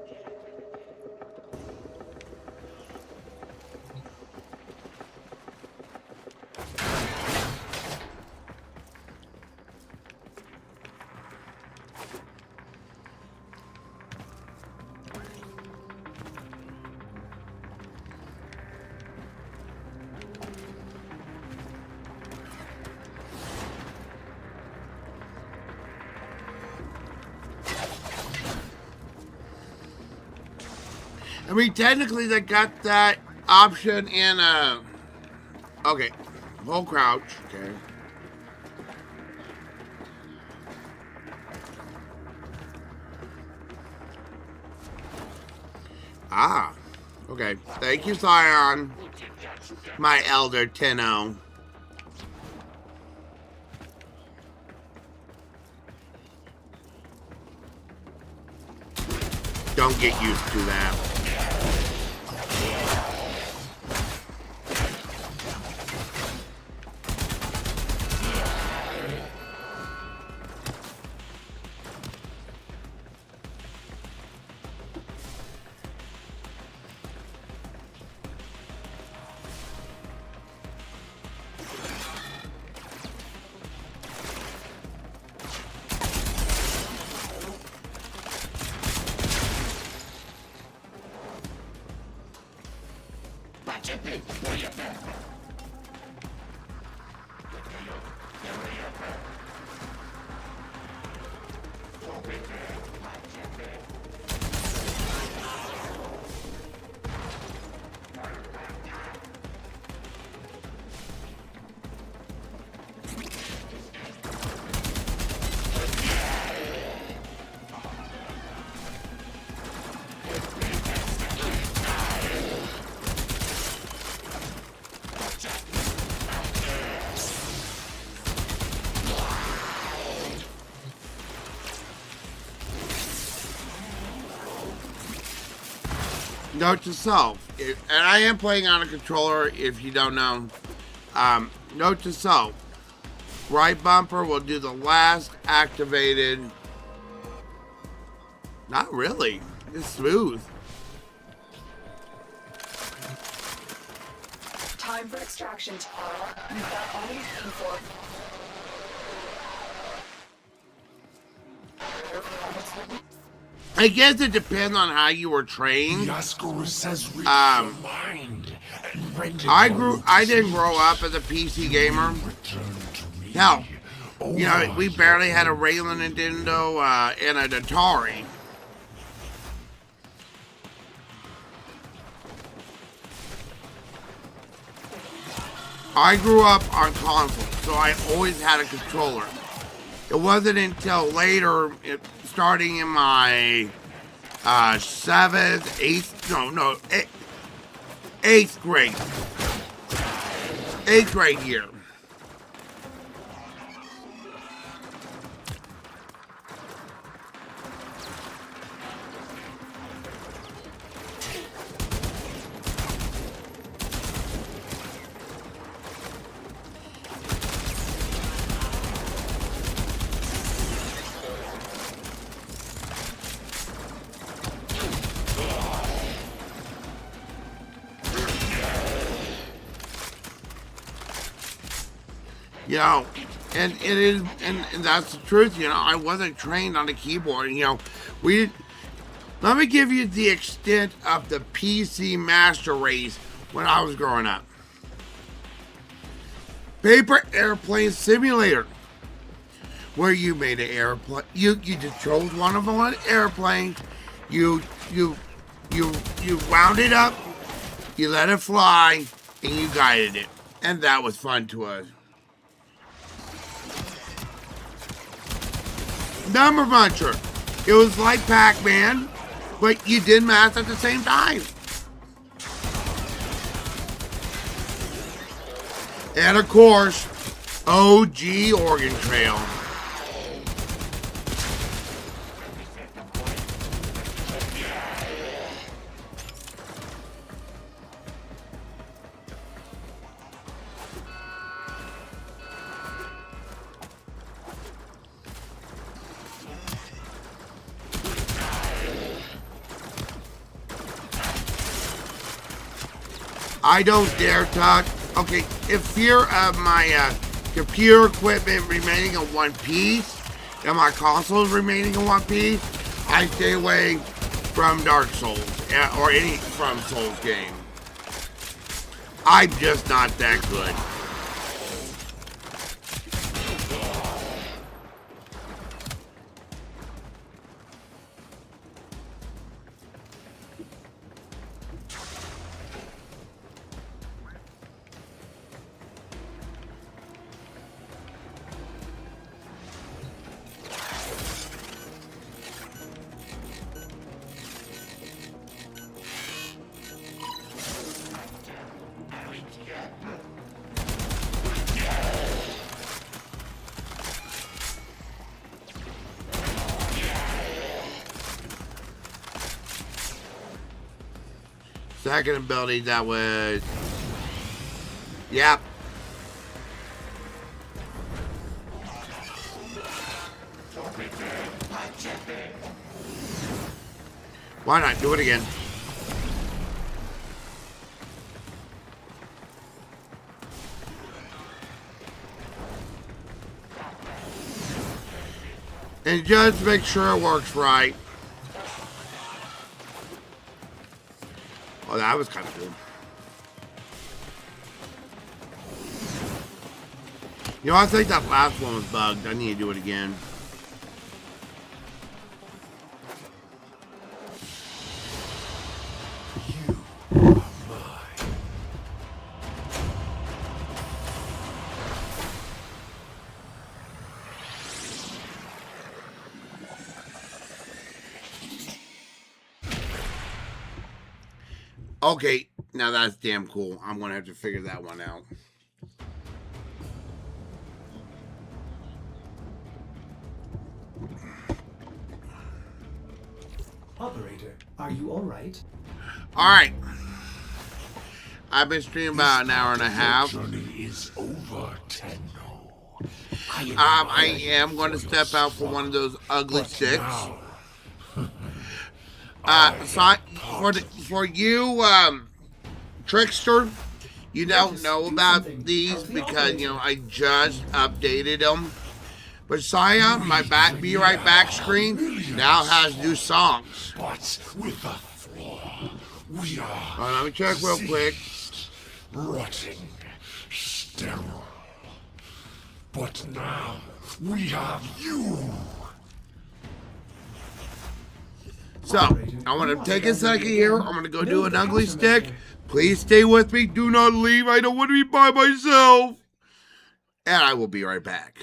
I mean, technically, they got that option in, okay, full crouch, okay. Ah, okay. Thank you, Scion, my elder Tenno. Don't get used to that. Note to self, and I am playing on a controller if you don't know. Note to self, right bumper will do the last activated. Not really, it's smooth. Time for extraction, Tara. You've got all you've been for. I guess it depends on how you were trained. I didn't grow up as a PC gamer. Hell, you know, we barely had a regular Nintendo and an Atari. I grew up on console, so I always had a controller. It wasn't until later, starting in my 8th grade. 8th grade year. You know, and it is, and that's the truth. You know, I wasn't trained on a keyboard. You know, let me give you the extent of the PC master race when I was growing up. Paper Airplane Simulator, where you made an airplane. You just chose one of them on an airplane. You wound it up. You let it fly, and you guided it. And that was fun to us. Number Muncher. It was like Pac-Man, but you did math at the same time. And of course, OG Oregon Trail. I don't dare touch. Okay, if fear of my computer equipment remaining in one piece and my consoles remaining in one piece, I stay away from Dark Souls or any From Souls game. I'm just not that good. Second ability, that was... Yep. Why not? Do it again. And just make sure it works right. Oh, that was kind of cool. You know, I think that last one was bugged. I need to do it again. You are mine. Okay, now that's damn cool. I'm gonna have to figure that one out. Operator, are you all right? All right. I've been streaming about an hour and a half. Journey is over, Tenno. I am going to step out for one of those ugly sticks. So for you, Trickster, you don't know about these because, you know, I just updated them. But Saya, my Be Right Back screen now has new songs. But with a flaw, we are Let me check real quick. rotting, sterile. But now we have you. So, I want to take a second here. I'm going to go do an ugly stick. Please stay with me. Do not leave. I don't want to be by myself. And I will be right back.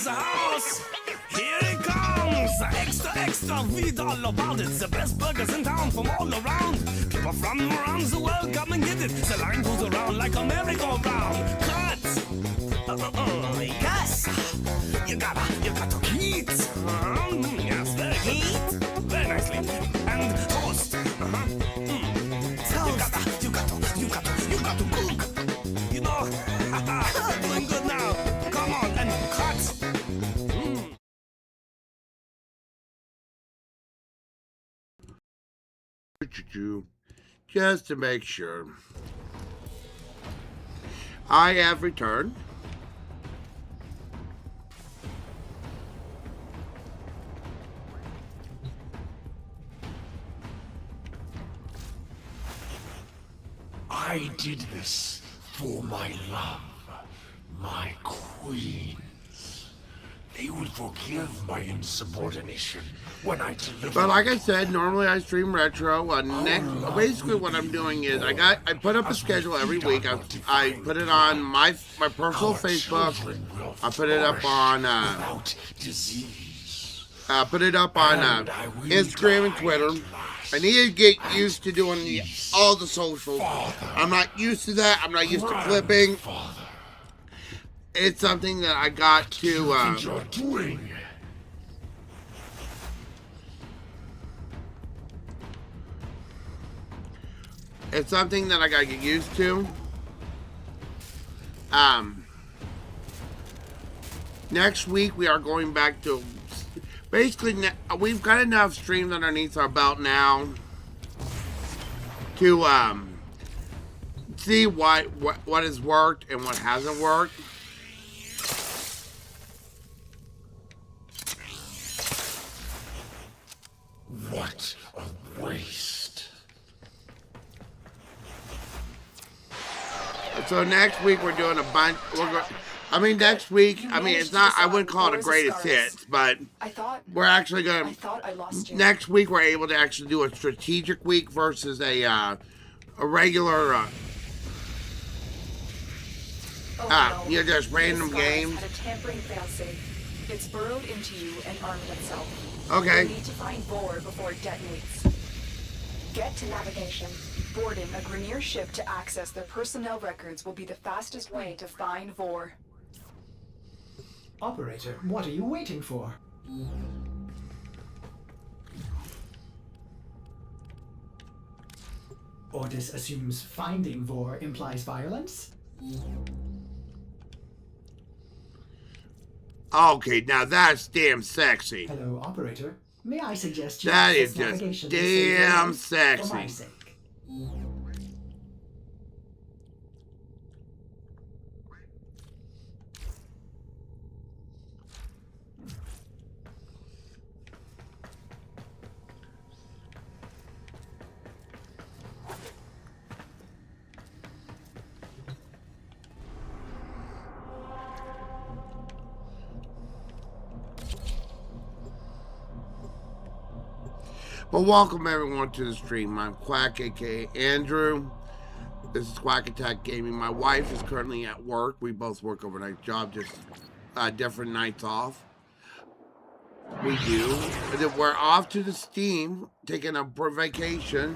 in the house. Here it comes. Extra, extra, read all about it. The best burgers in town from all around. People from around the world come and get it. The line goes around like a merry-go-round. Cut. Yes. You gotta heat. Yes, the heat. Very nicely. And toast. Toast. You got to cook. You know. Doing good now. Come on and cut. Just to make sure. I have returned. I did this for my love, my queens. They would forgive my insubordination when I deliver. But like I said, normally I stream retro. Basically, what I'm doing is I put up a schedule every week. I put it on my personal Facebook. I put it up on put it up on Instagram and Twitter. I need to get used to doing all the socials. I'm not used to that. I'm not used to clipping. It's something that I got to. It's something that I gotta get used to. Next week we are going back to. Basically, we've got enough streams underneath our belt now to see what has worked and what hasn't worked. What a waste. So next week we're doing a bunch. Next week. It's not. I wouldn't call it a greatest hits, but we're actually gonna. Next week we're able to actually do a strategic week versus a regular. Just random games. It's burrowed into you and armed itself. Okay. You need to find Vor before it detonates. Get to navigation. Boarding a Grineer ship to access their personnel records will be the fastest way to find Vor. Operator, what are you waiting for? Ordis assumes finding Vor implies violence? Okay, now that's damn sexy. Hello, operator. May I suggest you That access is just navigation damn safely for my sexy. sake? Well, welcome everyone to the stream. I'm Quack, aka Andrew. This is QuackAttack Gaming. My wife is currently at work. We both work overnight job, just different nights off. We do. And then we're off to the Steam, taking a vacation.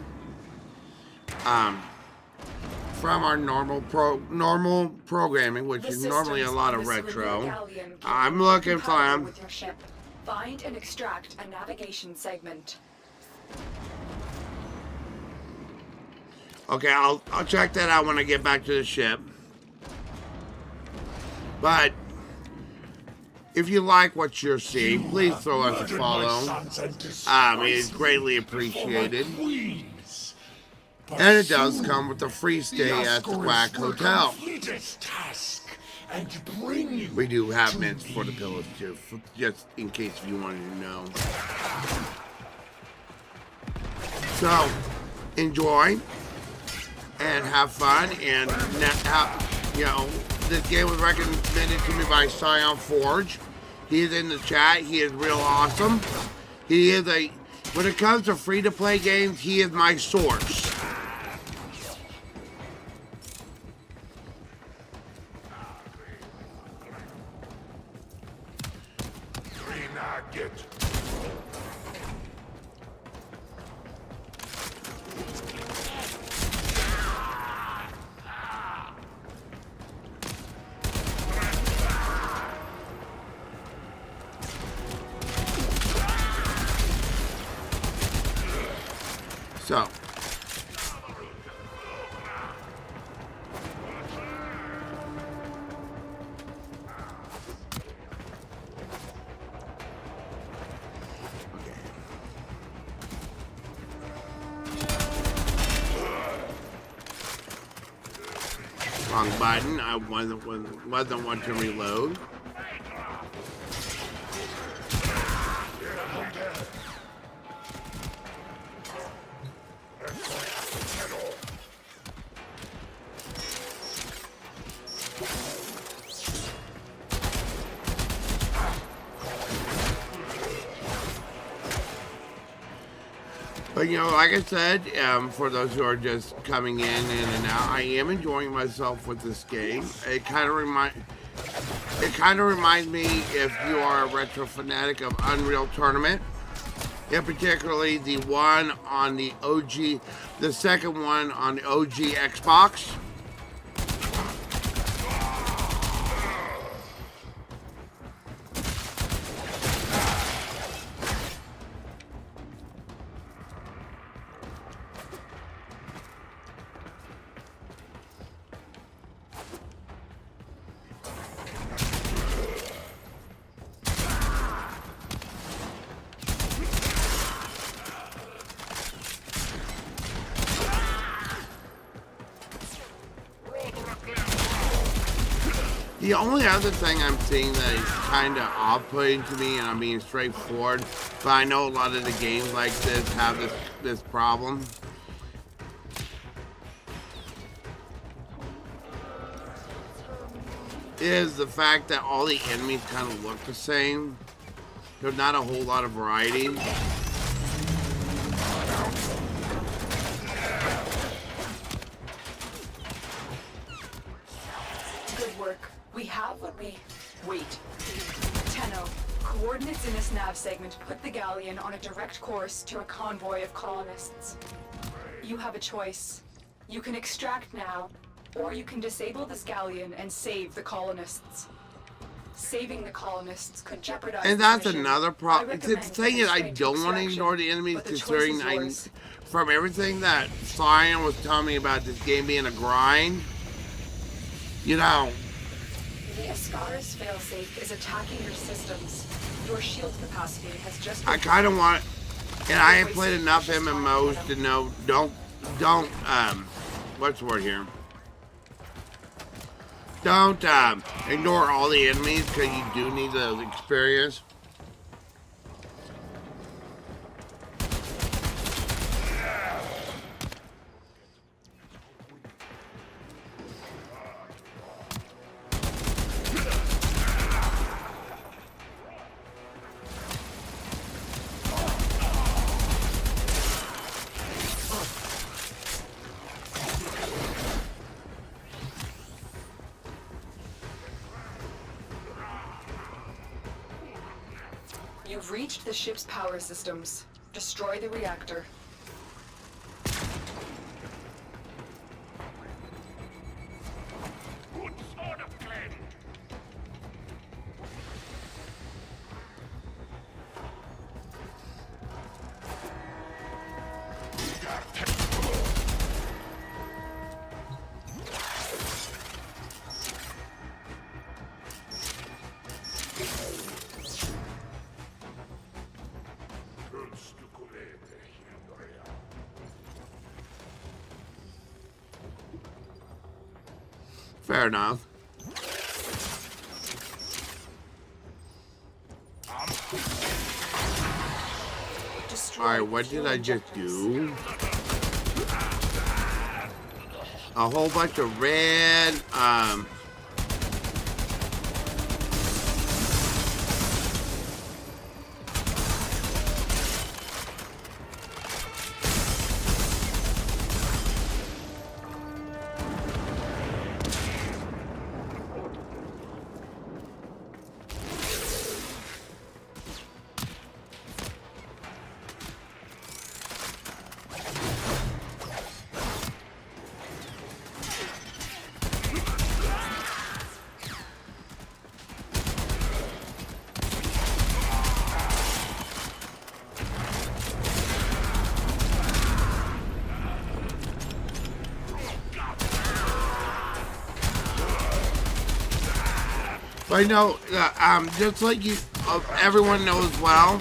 From our normal programming, which is normally a lot of retro. I'm looking for him. Find and extract a navigation segment. Okay, I'll check that out when I get back to the ship. But if you like what you're seeing, please throw us a follow. It's greatly appreciated. And it does come with a free stay at the Quack Hotel. We do have mints for the pillows too, just in case you wanted to know. So, enjoy and have fun, and this game was recommended to me by Scion Forge. He is in the chat. He is real awesome. He is when it comes to free-to-play games, he is my source. So. Wrong button. I wasn't want to reload. But you know, like I said, for those who are just coming in and out, I am enjoying myself with this game. It kind of reminds me, if you are a retro fanatic, of Unreal Tournament, and particularly the one on the OG, the second one on the OG Xbox. The only other thing I'm seeing that is kind of off-putting to me, and I'm being straightforward, but I know a lot of the games like this have this problem, is the fact that all the enemies kind of look the same. There's not a whole lot of variety. Good work. We have what we... Wait. Tenno, coordinates in this nav segment put the galleon on a direct course to a convoy of colonists. You have a choice. You can extract now, or you can disable this galleon and save the colonists. Saving the colonists could jeopardize. And that's the mission. another problem. The thing is, I don't want to extraction, ignore the enemies, but the considering choice is yours. from everything that Cyan was telling me about this game being a grind, you know. The Ascaris failsafe is attacking your systems. Your shield capacity has just... I kind of want, and I have played enough MMOs to know, don't, what's the word here? Don't ignore all the enemies, because you do need the experience. You've reached the ship's power systems. Destroy the reactor. Fair enough. Alright, what did I just do? A whole bunch of red, But no, just like you, everyone knows well,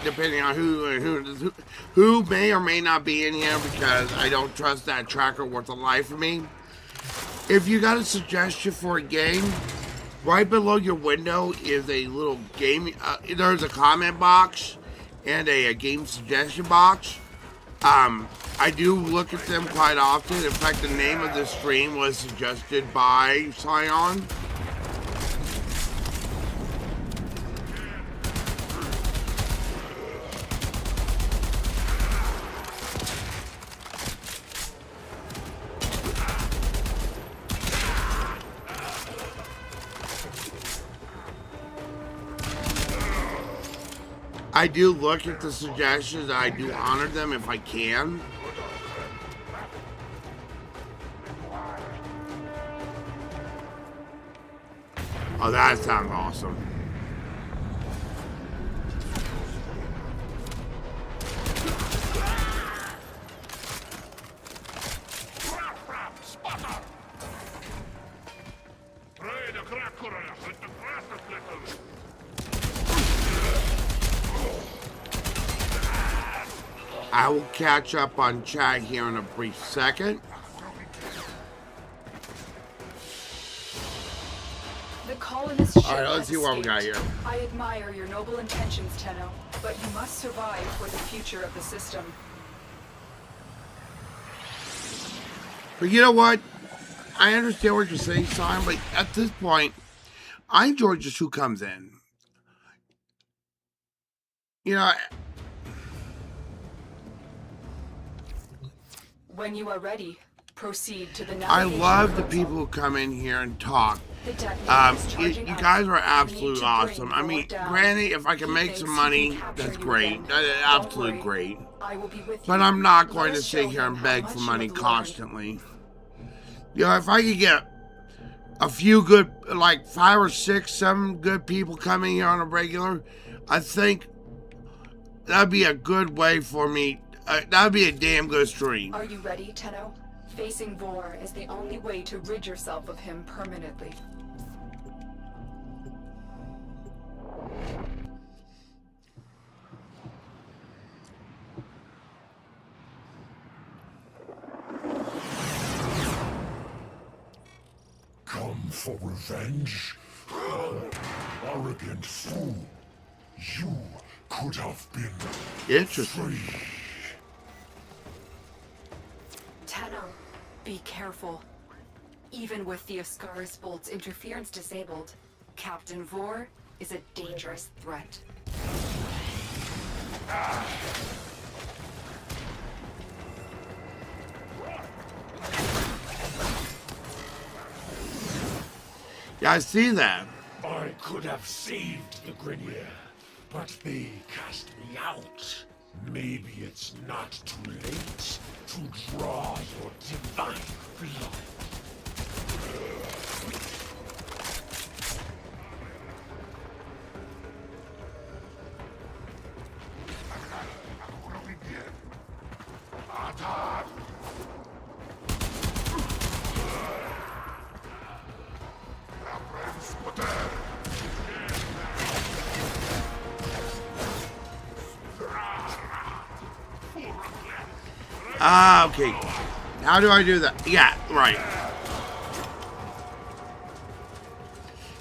depending on who may or may not be in here, because I don't trust that tracker worth a life for me. If you got a suggestion for a game, right below your window is a little game. There's a comment box and a game suggestion box. I do look at them quite often. In fact, the name of this stream was suggested by Scion. I do look at the suggestions. I do honor them if I can. Oh, that sounds awesome. I will catch up on chat here in a brief second. The colonist ship All right, let's has see what we got escaped. here. I admire your noble intentions, Tenno, but you must survive for the future of the system. But you know what? I understand what you're saying, Simon, but at this point, I enjoy just who comes in. You know, When you are ready, proceed to the I navigation love the console. people who come in here and talk. The detonator is You charging up. guys are We need absolutely to awesome. bring I mean, Lord down. granted, if I can He make thinks some he money, can capture that's you great. again. That is Don't absolutely worry. great. I will be with But you. I'm not Let going to us sit show here him and how beg much for you money have learned. constantly. You know, if I could get a few good, like 5 or 6, 7 good people coming here on a regular, I think that'd be a good way for me. That'd be a damn good stream. Are you ready, Tenno? Facing Vor is the only way to rid yourself of him permanently. Come for revenge? Arrogant fool. You could have been Interesting. free. Tenno, be careful. Even with the Ascaris Bolt's interference disabled, Captain Vor is a dangerous threat. Yeah, I see that. I could have saved the Grenier, but they cast me out. Maybe it's not too late to draw your divine blood. Ah, okay. How do I do that? Yeah, right.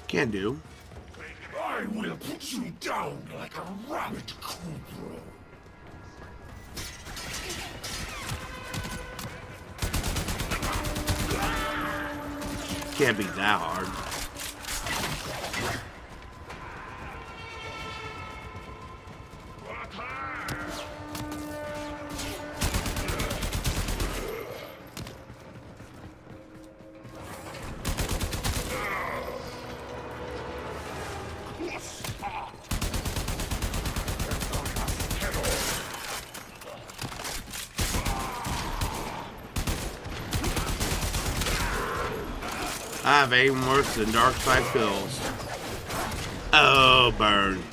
Can do. I will put you down like a rabbit cobra. Can't be that hard. I have aim worse than Dark Side Pills. Oh, burn.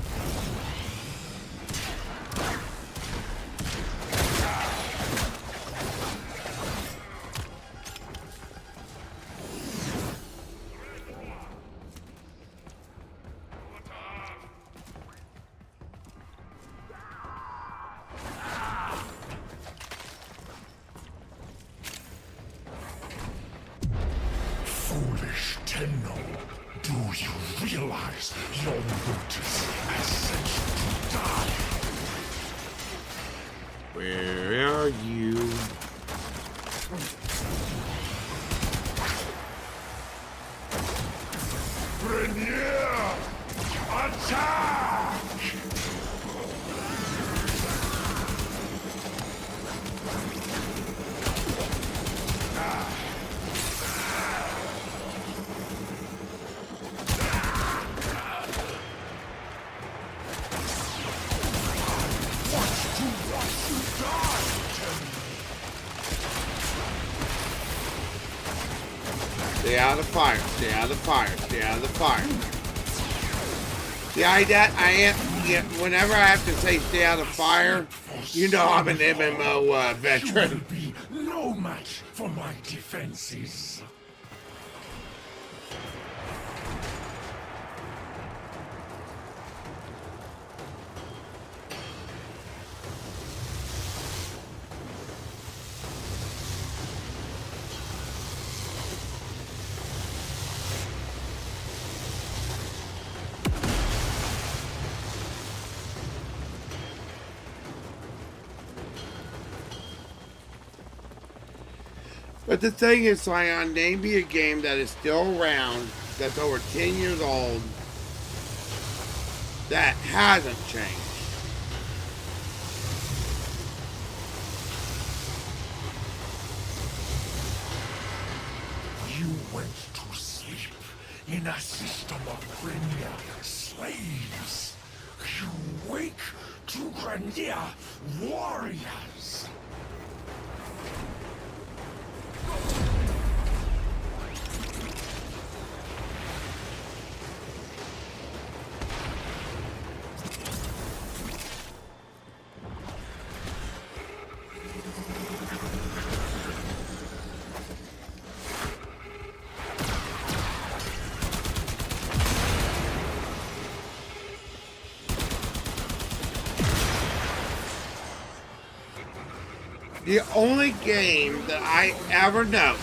Tenno, do you realize your notice has sent you to die? Where are you? Grenier! Attack! Stay out of the fire. Stay out of the fire. Stay out of the fire. Whenever I have to say stay out of fire, you know I'm an MMO veteran. You will be no match for my defenses. But the thing is, Scion, name me a game that is still around, that's over 10 years old, that hasn't changed. You went to sleep in a system of Grenier slaves. You wake to Grenier warriors. The only game that I ever know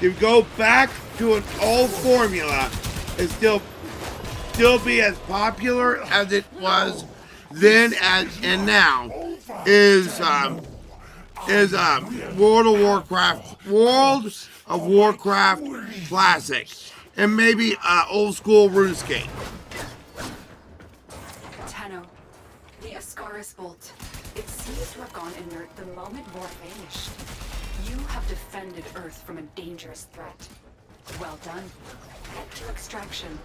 to go back to an old formula and still be as popular as it was then and now is World of Warcraft Classic, and maybe old school RuneScape. Tenno, the Ascaris bolt. It seems to have gone inert the moment Vor vanished. You have defended Earth from a dangerous threat. Well done. Head to extraction.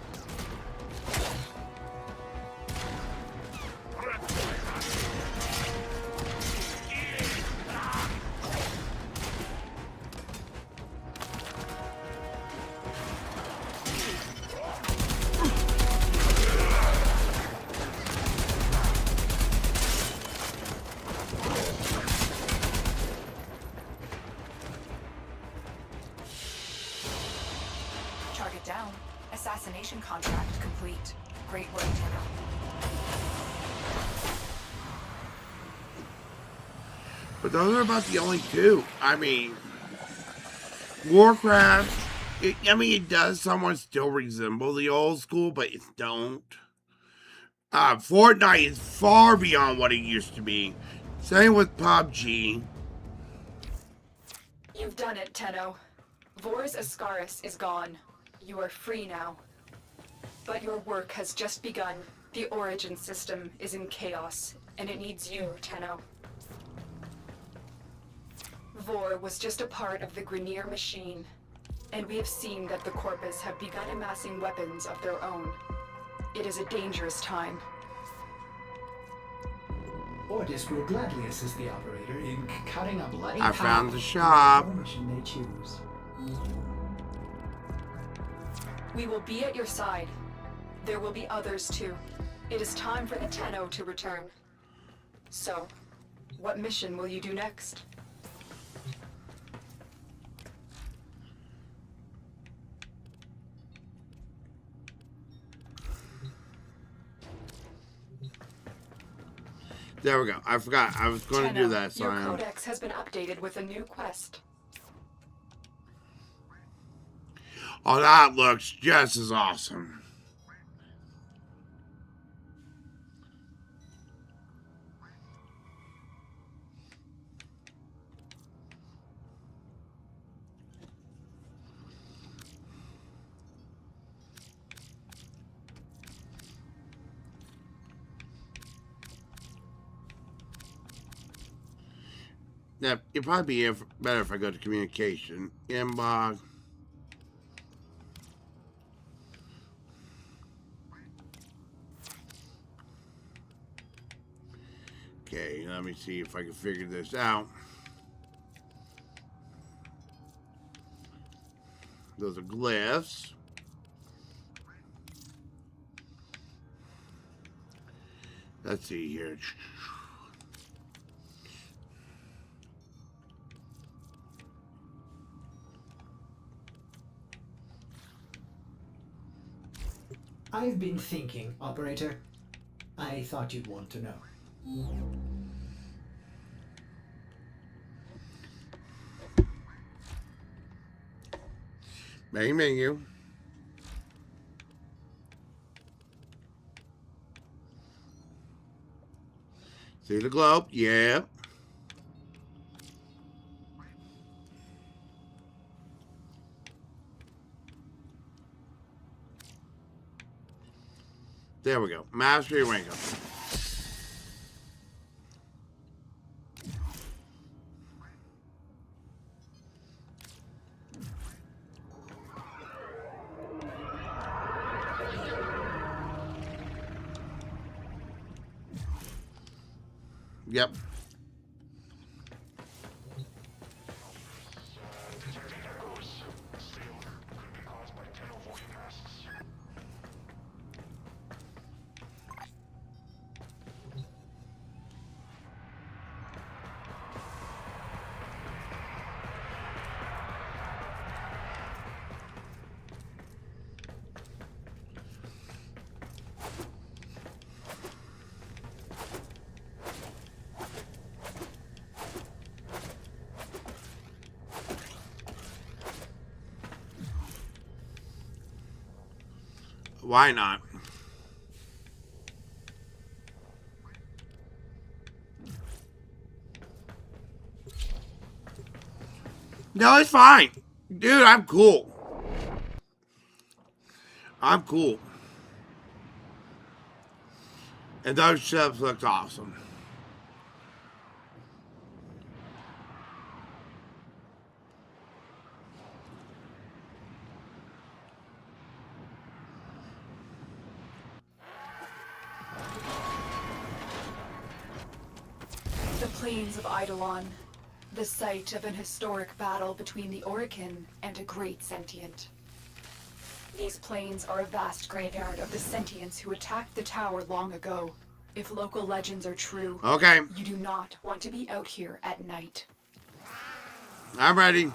Target down. Assassination contract complete. Great work, Tenno. But those are about the only two. I mean, Warcraft, it does somewhat still resemble the old school, but it don't. Fortnite is far beyond what it used to be. Same with PUBG. You've done it, Tenno. Vor's Ascaris is gone. You are free now. But your work has just begun. The origin system is in chaos, and it needs you, Tenno. Vor was just a part of the Grenier machine, and we have seen that the Corpus have begun amassing weapons of their own. It is a dangerous time. Ordis will gladly assist the operator in cutting a bloody I path found the to shop. whatever mission they choose. We will be at your side. There will be others too. It is time for the Tenno to return. So, what mission will you do next? There we go. I forgot. I was going to do that, Your Scion. codex has been updated with a new quest. Oh, that looks just as awesome. Now, it'd probably be better if I go to communication. Inbox. Okay, let me see if I can figure this out. Those are glyphs. Let's see here. I've been thinking, operator. I thought you'd want to know. Main menu. See the globe? Yeah. There we go. Mastery rank up. Yep. Why not? No, it's fine. Dude, I'm cool. I'm cool. And those ships look awesome. The plains of Eidolon, the site of an historic battle between the Orokin and a great sentient. These plains are a vast graveyard of the sentients who attacked the tower long ago. If local legends are true, Okay, you do not want to be out here at night. I'm ready.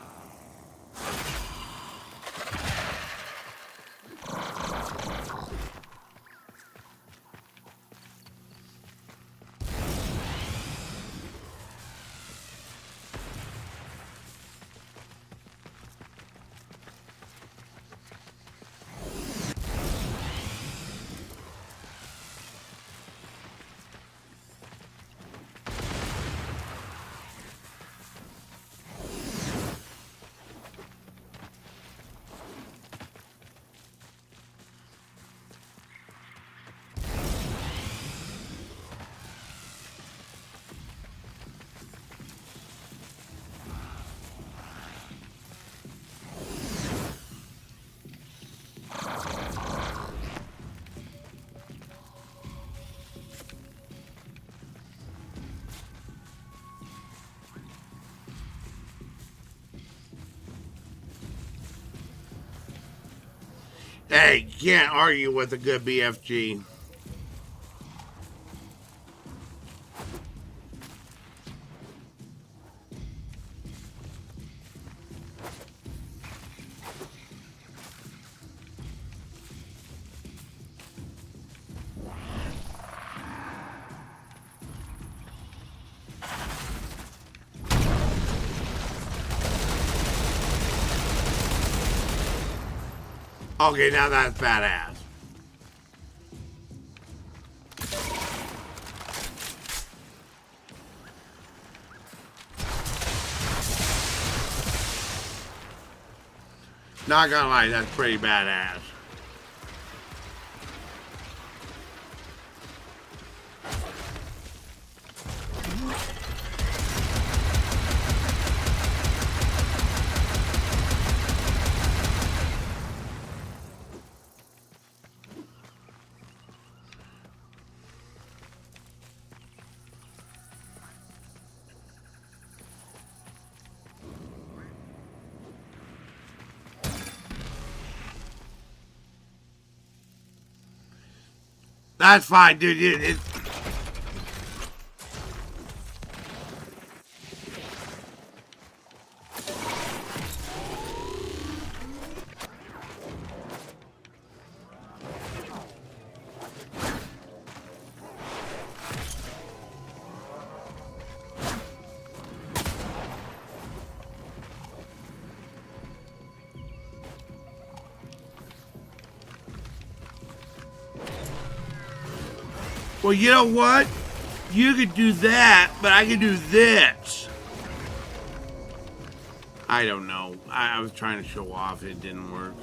Hey, can't argue with a good BFG. Okay, now that's badass. Not gonna lie, that's pretty badass. That's fine, dude. Well, you know what? You could do that, but I could do this. I don't know. I was trying to show off. It didn't work.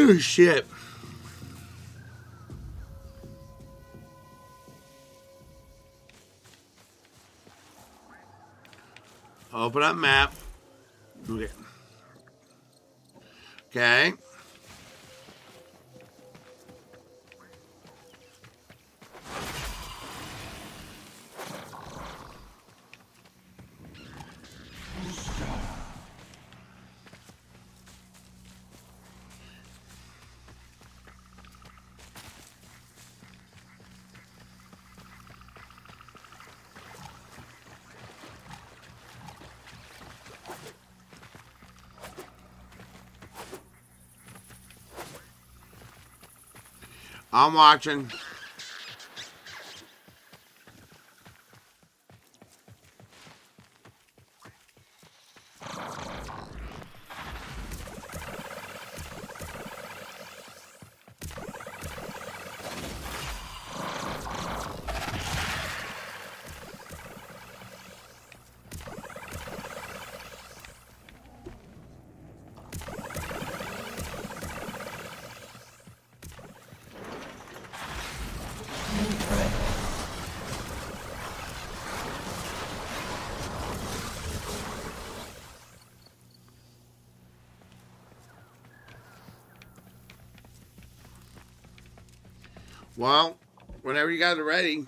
Oh, shit. Open up map. Okay. Okay. I'm watching. Well, whenever you guys are ready.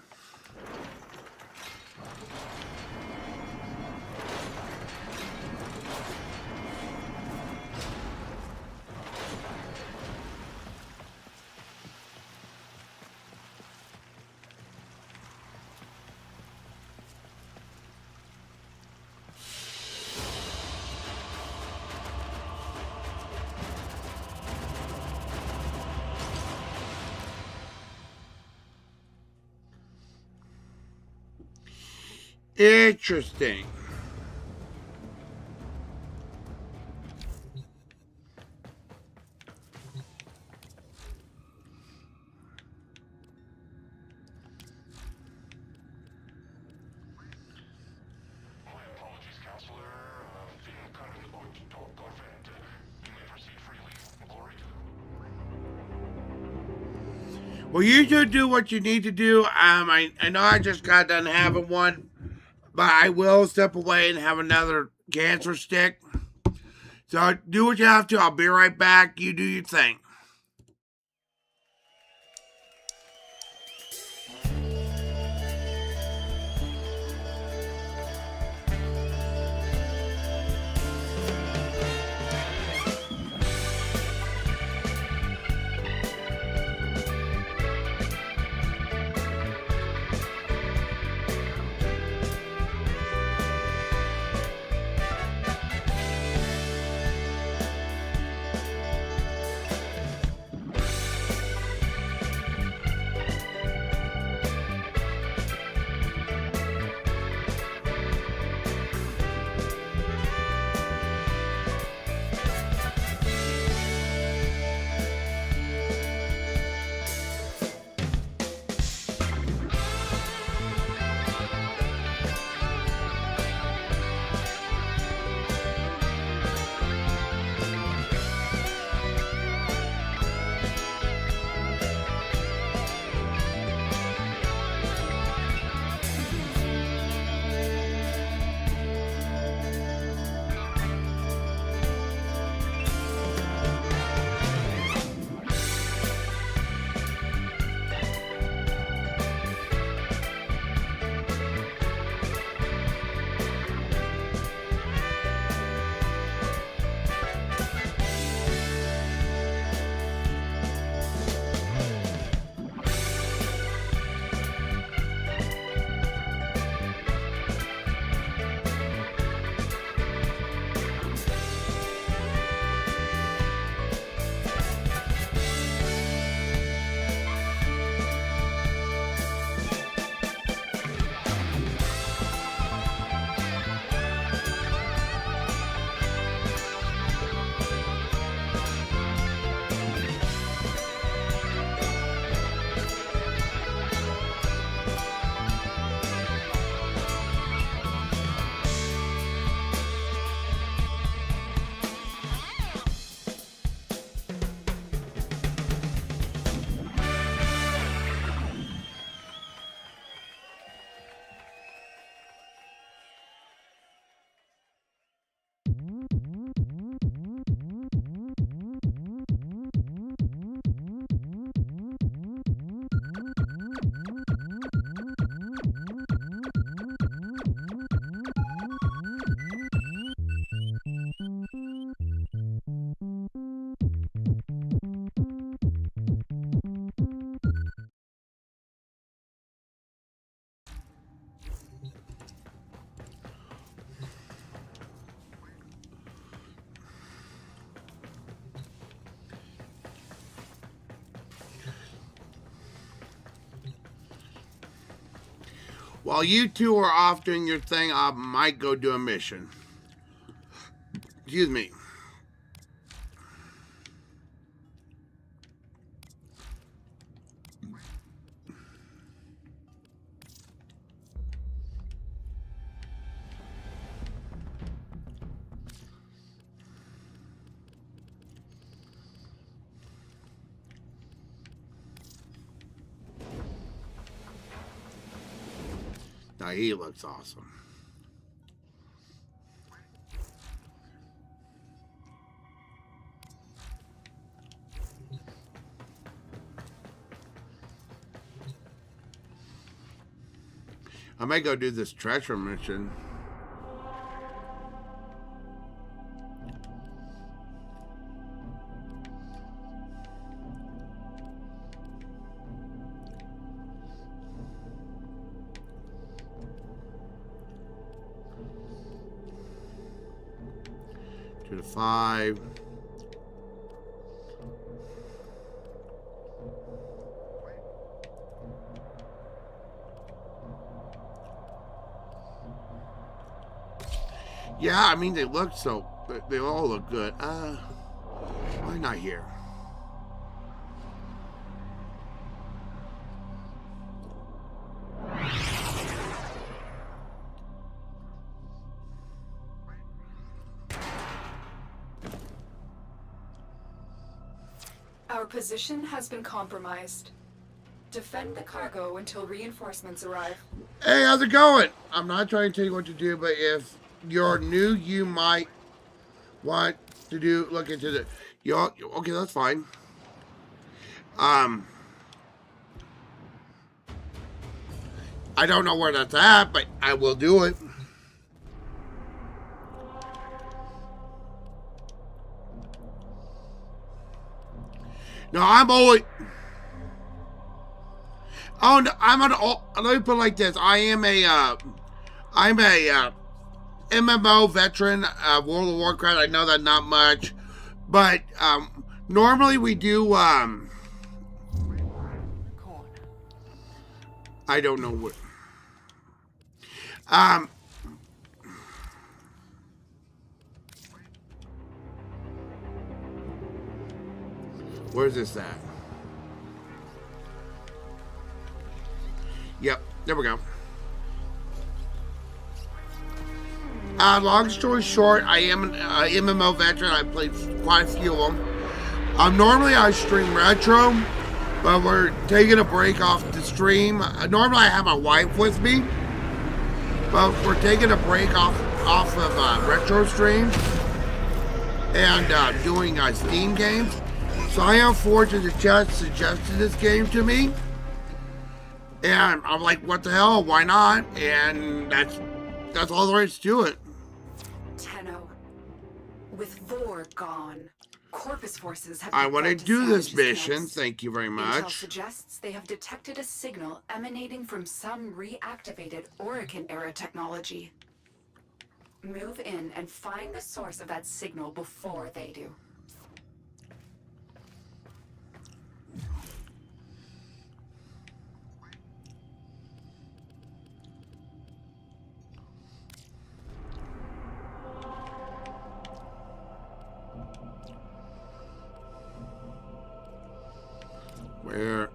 Interesting. Well, you should do what you need to do. I know I just got done having one, but I will step away and have another cancer stick. So do what you have to. I'll be right back. You do your thing. While you two are off doing your thing, I might go do a mission. Excuse me. Now he looks awesome. I might go do this treasure mission. To the 5. Yeah, I mean, they look so, they all look good. Why not here? Our position has been compromised. Defend the cargo until reinforcements arrive. Hey, how's it going? I'm not trying to tell you what to do, but if you're new, you might want to look into the, okay, that's fine. I don't know where that's at, but I will do it. No, I'm always. Oh no, let me put it like this. I'm a MMO veteran of World of Warcraft. I know that not much, but normally we do. I don't know what. Where's this at? Yep, there we go. Long story short, I am an MMO veteran. I played quite a few of them. Normally I stream retro, but we're taking a break off the stream. Normally I have my wife with me, but we're taking a break off of retro streams and doing Steam games. So I am fortunate to just suggested this game to me, and I'm like, what the hell? Why not? And that's all there is to it. Tenno, with Vor gone, Corpus forces have. I want to do this mission. Camps. Thank you very Intel much. suggests they have detected a signal emanating from some reactivated Orokin-era technology. Move in and find the source of that signal before they do. Where?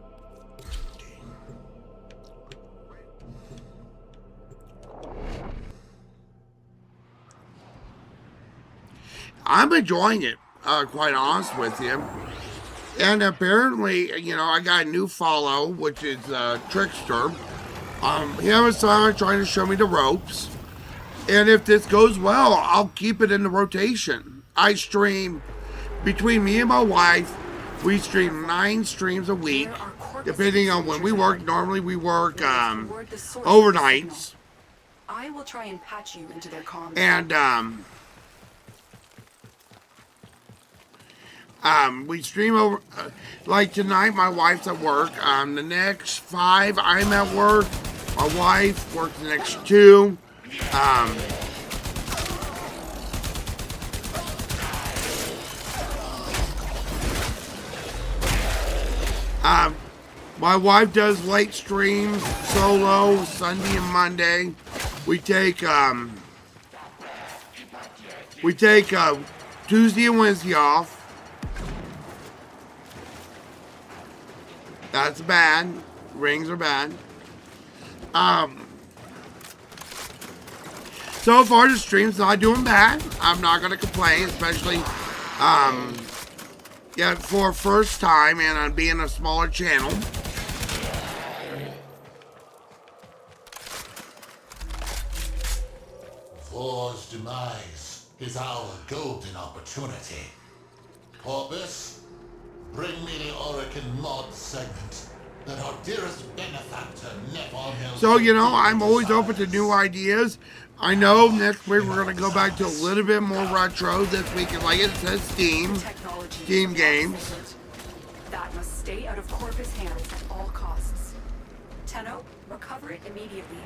I'm enjoying it, quite honest with you. And apparently, you know, I got a new follow, which is Trickster. Him and Simon trying to show me the ropes. And if this goes well, I'll keep it in the rotation. I stream, between me and my wife, we stream 9 streams a week, depending on when we work. Normally we work overnights. I will try and patch you into their comms. And we stream over, like tonight my wife's at work. The next 5 I'm at work. My wife works the next 2. My wife does late streams, solo, Sunday and Monday. We take Tuesday and Wednesday off. That's bad. Rings are bad. So far the stream's not doing bad. I'm not gonna complain, especially yeah, for first time and on being a smaller channel. For's demise is our golden opportunity. Porpoise, bring me the Orican mod segment that our dearest benefactor never held. So, you know, I'm always open to new ideas. I know next week we're going to go back to a little bit more retro. This week, like it says, Steam games. That must stay out of Corpus' hands at all costs. Tenno, recover it immediately.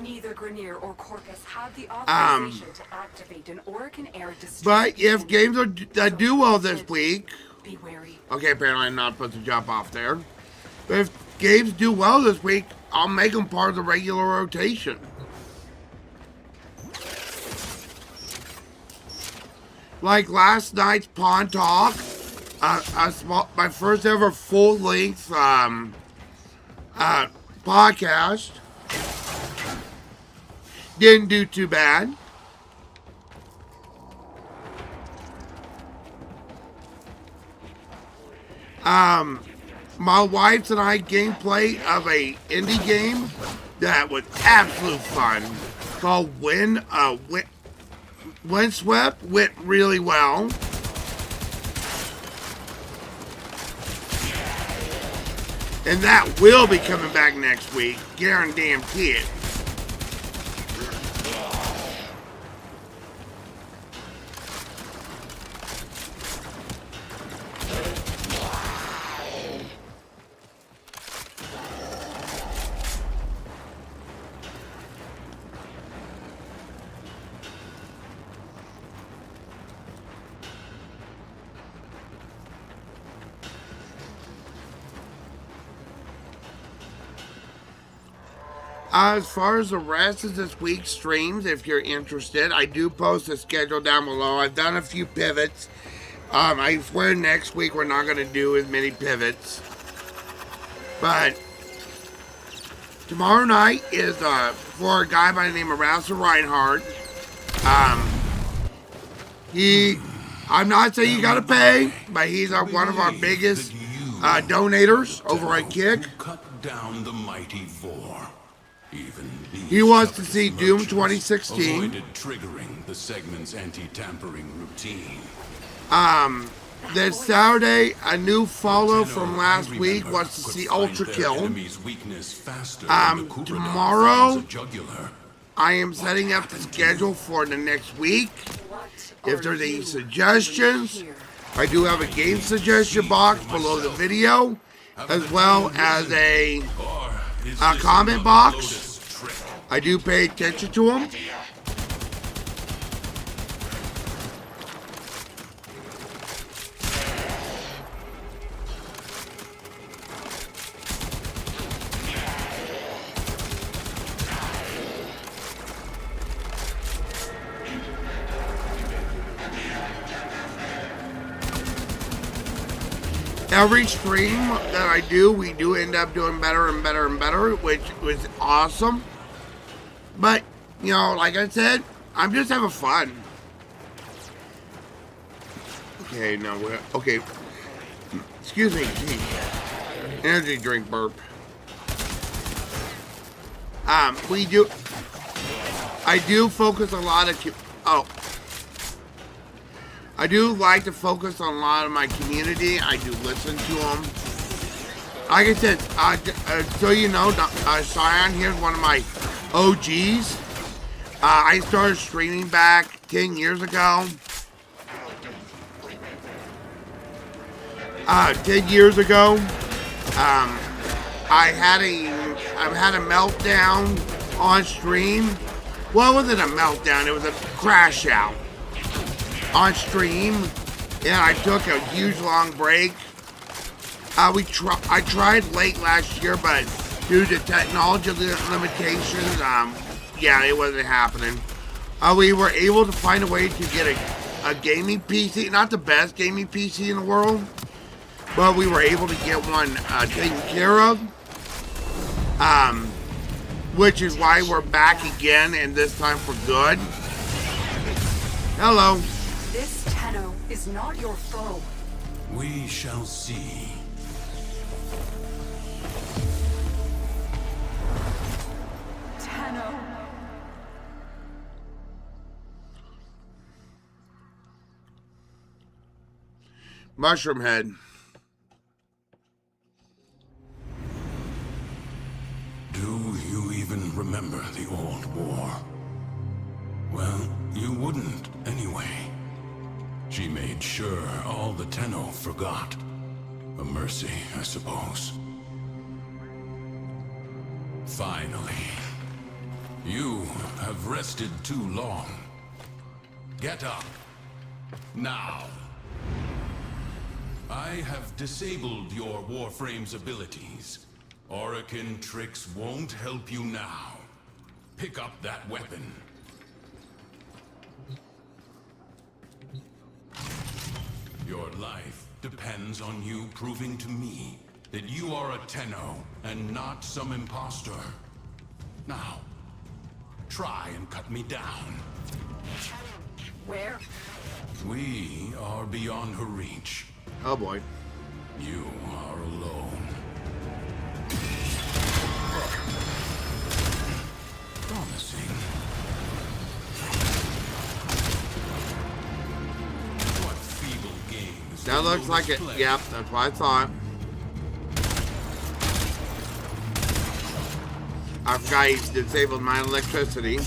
Neither Grenier or Corpus have the authorization to activate an Orican air district. But if games that do well this week, be wary. okay, apparently I'm not supposed to jump off there. But if games do well this week, I'll make them part of the regular rotation. Like last night's Pawn Talk, my first ever full-length podcast. Didn't do too bad. My wife's and I gameplay of a indie game that was absolute fun called Windswept. Went really well. And that will be coming back next week, guarantee it. As far as the rest of this week's streams, if you're interested, I do post a schedule down below. I've done a few pivots. I swear next week we're not going to do as many pivots. But tomorrow night is for a guy by the name of Rouser Reinhardt. I'm not saying you got to pay, but he's one of our biggest donators over at Kick. Cut down the mighty Vor. He wants to see Doom 2016. Avoided triggering the segment's anti-tampering routine. This Saturday, a new follow from last week wants to see Ultra Kill. Tomorrow, I am setting up the schedule for the next week. If there's any suggestions, I do have a game suggestion box below the video, as well as a comment box. I do pay attention to them. Every stream that I do, we do end up doing better and better and better, which was awesome. But, you know, like I said, I'm just having fun. Okay, no, okay. Excuse me. Energy drink burp. I do focus a lot of, I do like to focus on a lot of my community. I do listen to them. Like I said, so you know, Cyan here's one of my OGs. I started streaming back 10 years ago. 10 years ago, I had a meltdown on stream. Well, it wasn't a meltdown, it was a crash out on stream. And I took a huge long break. I tried late last year, but due to technology limitations, yeah, it wasn't happening. We were able to find a way to get a gaming PC, not the best gaming PC in the world, but we were able to get one taken care of. Which is why we're back again, and this time for good. Hello. This Tenno is not your foe. We shall see. Tenno. Mushroom Head. Do you even remember the old war? Well, you wouldn't anyway. She made sure all the Tenno forgot. A mercy, I suppose. Finally. You have rested too long. Get up. Now. I have disabled your Warframe's abilities. Orokin tricks won't help you now. Pick up that weapon. Your life depends on you proving to me that you are a Tenno and not some imposter. Now, try and cut me down. Where? We are beyond her reach. Oh boy. You are alone. Promising. What feeble games? That looks like it. Yep, that's what I thought. I forgot he disabled my electricity.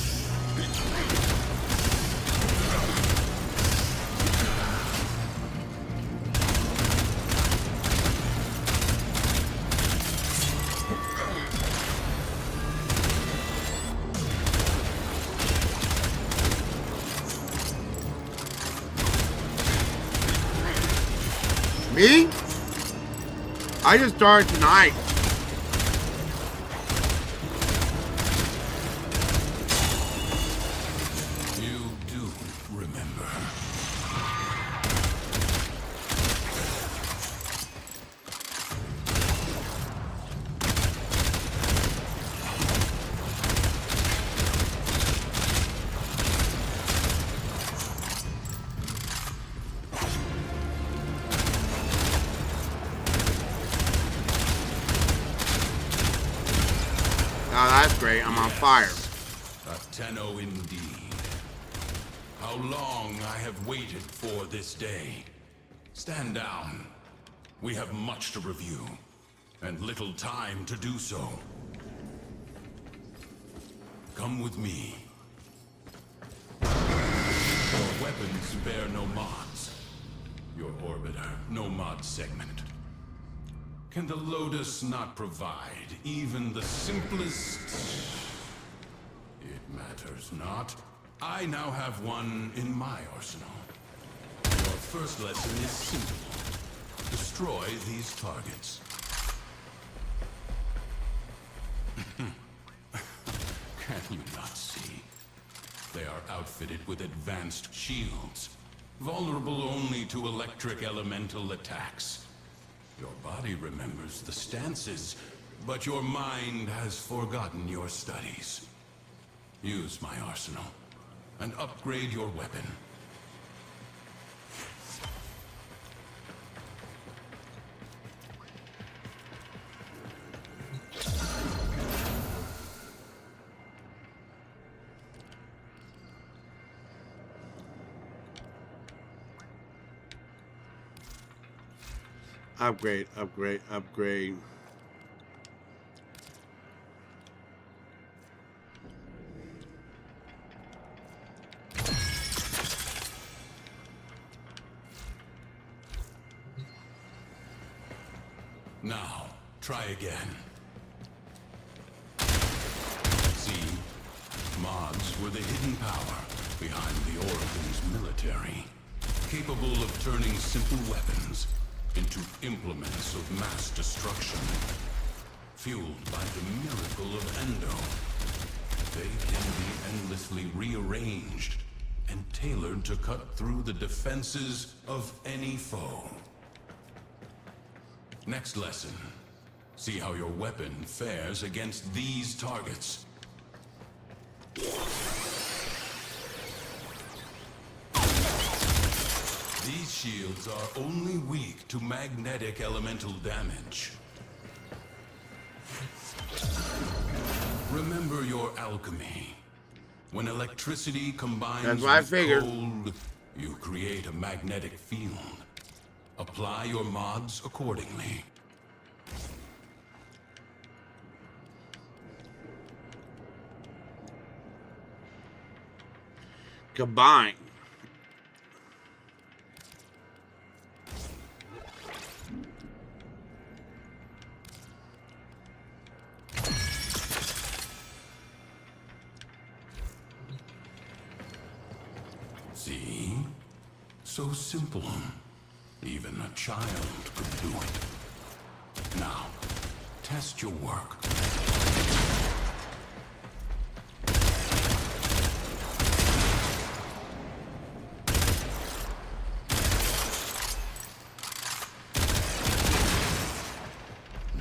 Me? I just started tonight. You do remember. Oh, that's great. I'm on fire. A Tenno indeed. How long I have waited for this day. Stand down. We have much to review, and little time to do so. Come with me. Your weapons bear no mods. Your orbiter, no mod segment. Can the Lotus not provide even the simplest? It matters not. I now have one in my arsenal. Your first lesson is simple. Destroy these targets. Can you not see? They are outfitted with advanced shields, vulnerable only to electric elemental attacks. Your body remembers the stances, but your mind has forgotten your studies. Use my arsenal, and upgrade your weapon. Upgrade, upgrade, upgrade. Now, try again. See? Mods were the hidden power behind the Orokin's military, capable of turning simple weapons into implements of mass destruction, fueled by the miracle of Endo. They can be endlessly rearranged and tailored to cut through the defenses of any foe. Next lesson. See how your weapon fares against these targets. These shields are only weak to magnetic elemental damage. Remember your alchemy. When electricity combines That's what I with figured. cold, you create a magnetic field. Apply your mods accordingly. Combine. See? So simple. Even a child could do it. Now, test your work.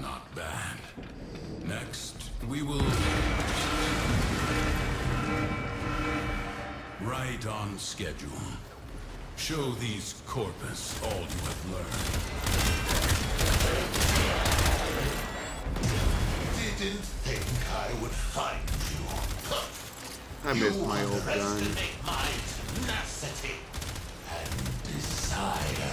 Not bad. Next, we will... Right on schedule. Show these corpus all you have learned. Didn't think I would find you. I miss my old gun. Underestimate my tenacity and desire.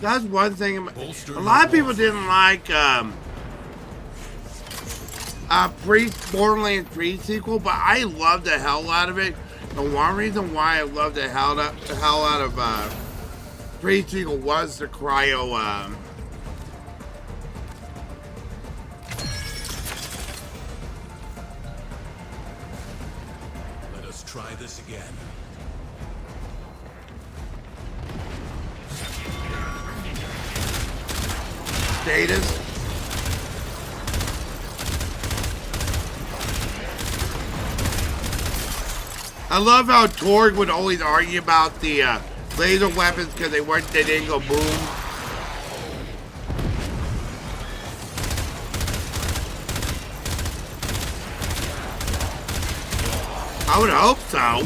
That's one thing. A lot of people didn't like Borderlands 3 sequel, but I loved the hell out of it. And one reason why I loved the hell out of 3 sequel was the cryo. Let us try this again. Status. I love how Torg would always argue about the laser weapons because they didn't go boom. I would hope so.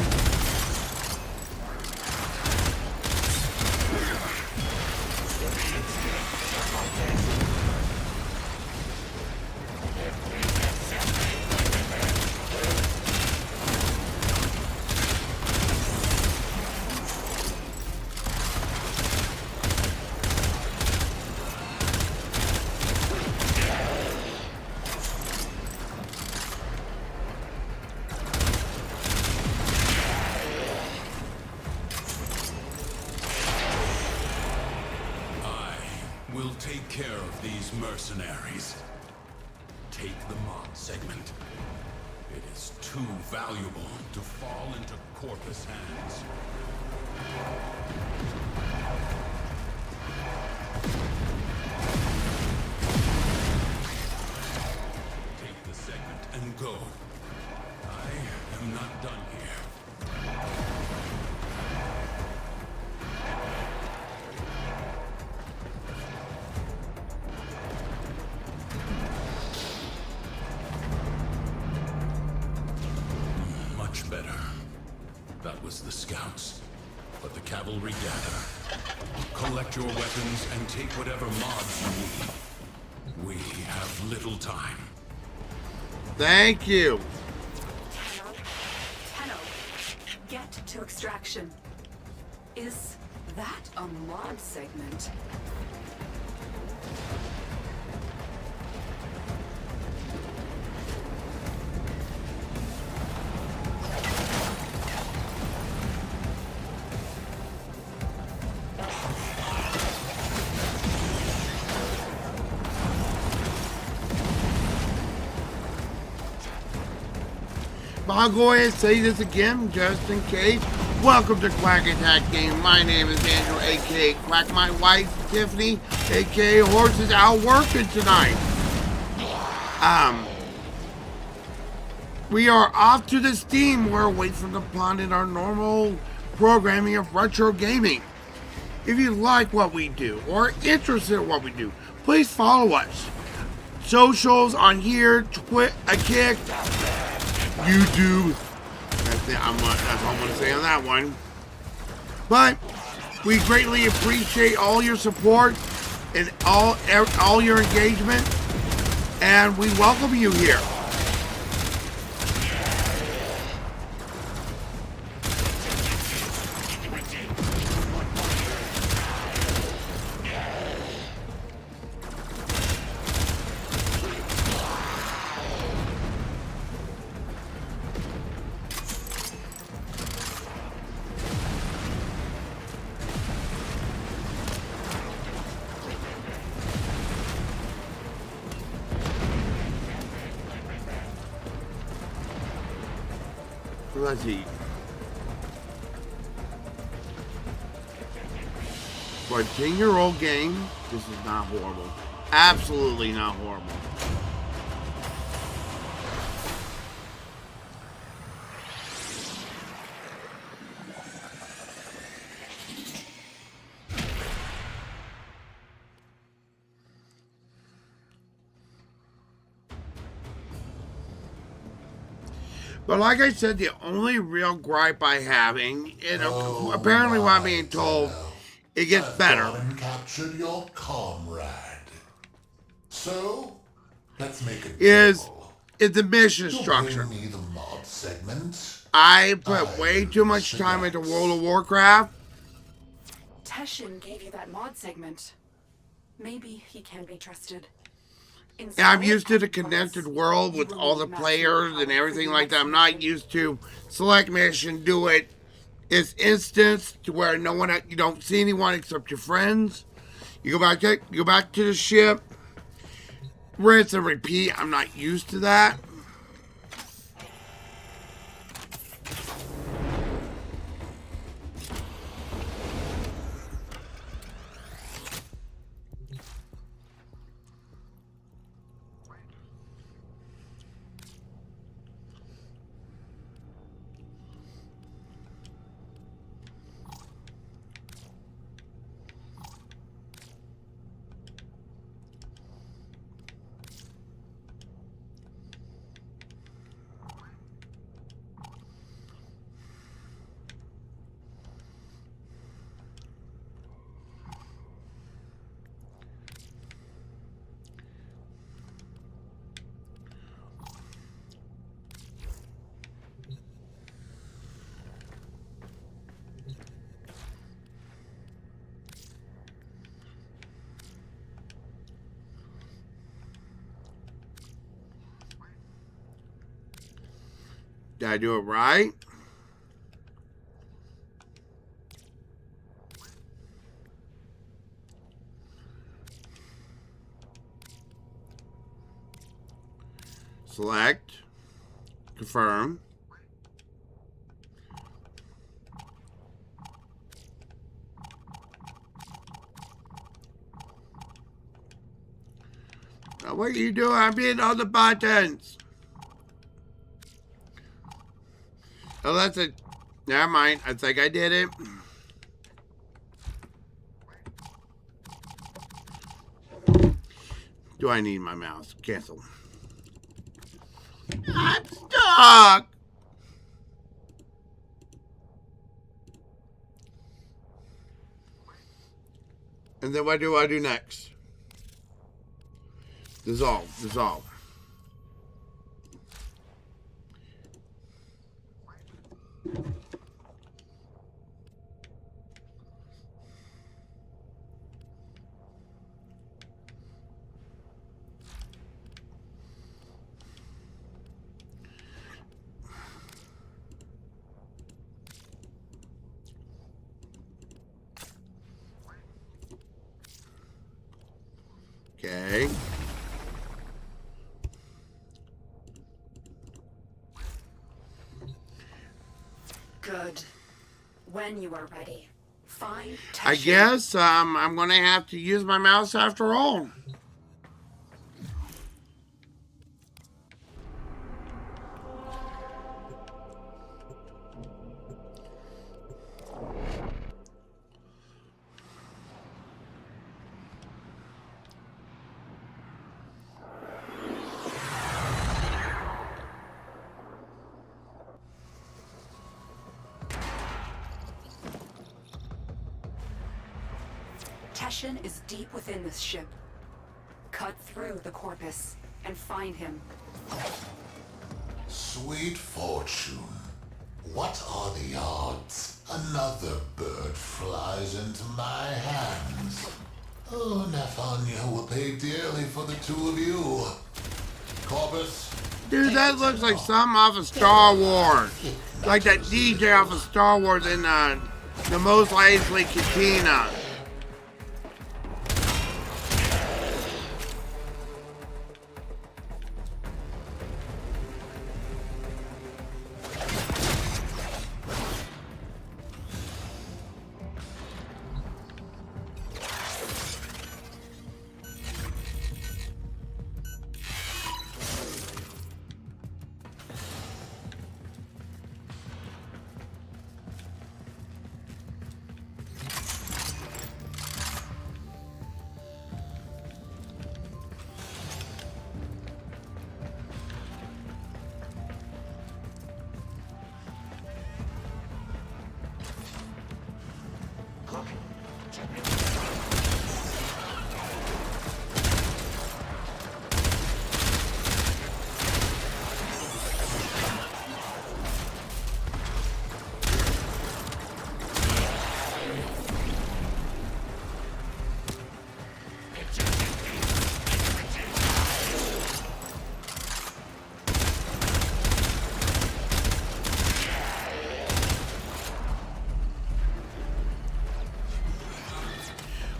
Take care of these mercenaries. Take the mod segment. It is too valuable to fall into Corpus hands. Take the segment and go. I am not done here. Better. That was the scouts. But the cavalry gather. Collect your weapons and take whatever mods you need. We have little time. Thank you. Tenno, get to extraction. Is that a mod segment? I'll go ahead and say this again, just in case. Welcome to QuackAttack Game. My name is Andrew, aka Quack. My wife, Tiffany, aka Horse, is out working tonight. We are off to the Steam. We're away from the pond in our normal programming of retro gaming. If you like what we do or interested in what we do, please follow us. Socials on here, Kick, YouTube. That's all I'm going to say on that one. But we greatly appreciate all your support and all your engagement, and we welcome you here. Let's see. For a 10-year-old game, this is not horrible. Absolutely not horrible. But like I said, the only real gripe I having, and apparently what I'm being told, it gets better. And captured your comrade. So, let's make a deal. Is the mission You'll structure. bring me the mod segment. I put way too much time into World of Warcraft. Teshin gave you that mod segment. Maybe he can be trusted. And I'm used to the connected world with all the players and everything like that. I'm not used to select mission, do it. It's instance to where no one, you don't see anyone except your friends. You go back to the ship, rinse and repeat. I'm not used to that. Did I do it right? Select. Confirm. Now what are you doing? I'm hitting all the buttons. Oh, that's it. Never mind. I think I did it. Do I need my mouse? Cancel. I'm stuck. And then what do I do next? Dissolve. Dissolve. Okay. Good. When you are ready, find I Teshin. guess I'm gonna have to use my mouse after all. Teshin is deep within this ship. Cut through the corpus and find him. Sweet fortune. What are the odds? Another bird flies into my hands. Oh, Nafanya will pay dearly for the two of you. Corpus? Dude, that looks like something off of Star Wars. Like that DJ off of Star Wars in the Mos Eisley Cantina.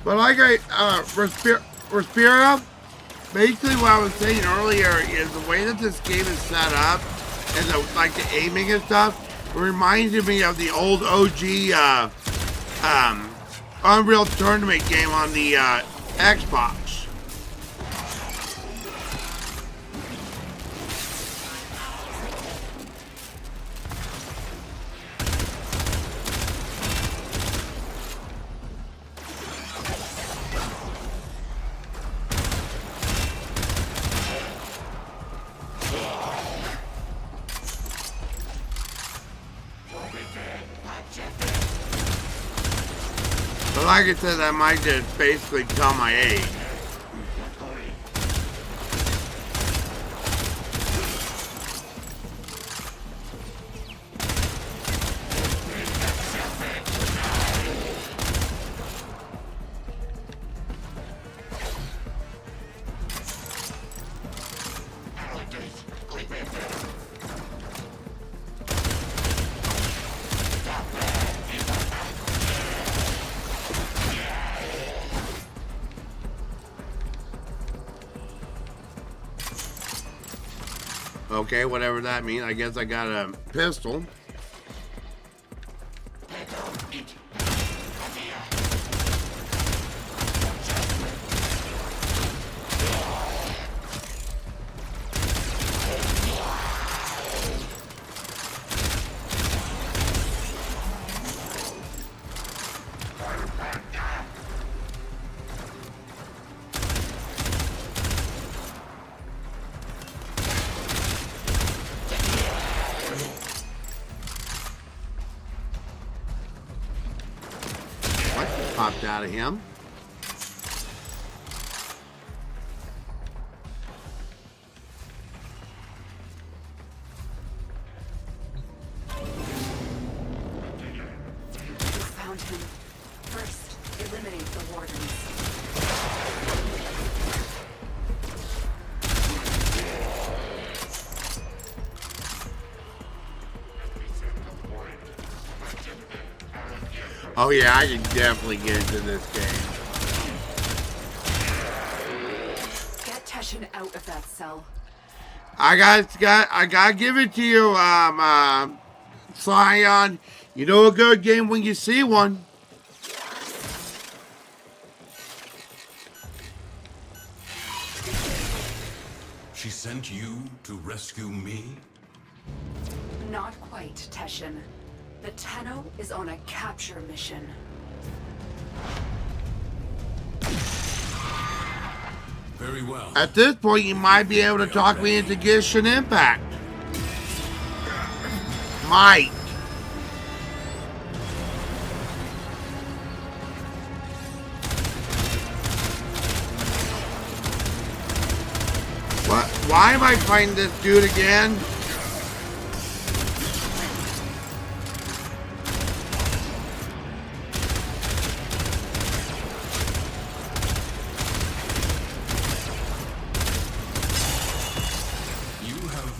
But like Respira, basically what I was saying earlier is the way that this game is set up and like the aiming and stuff, it reminded me of the old OG Unreal Tournament game on the Xbox. But like I said, that might just basically tell my age. Okay, whatever that means. I guess I got a pistol. Popped out of him. You found him. First, eliminate the wardens. Oh yeah, I can definitely get into this game. out of that cell. I gotta give it to you, Scion. You know a good game when you see one. She sent you to rescue me? Not quite, Teshin. The Tenno is on a capture mission. Very well. At this point, you might be able to talk me into Genshin Impact. Might. What? Why am I fighting this dude again?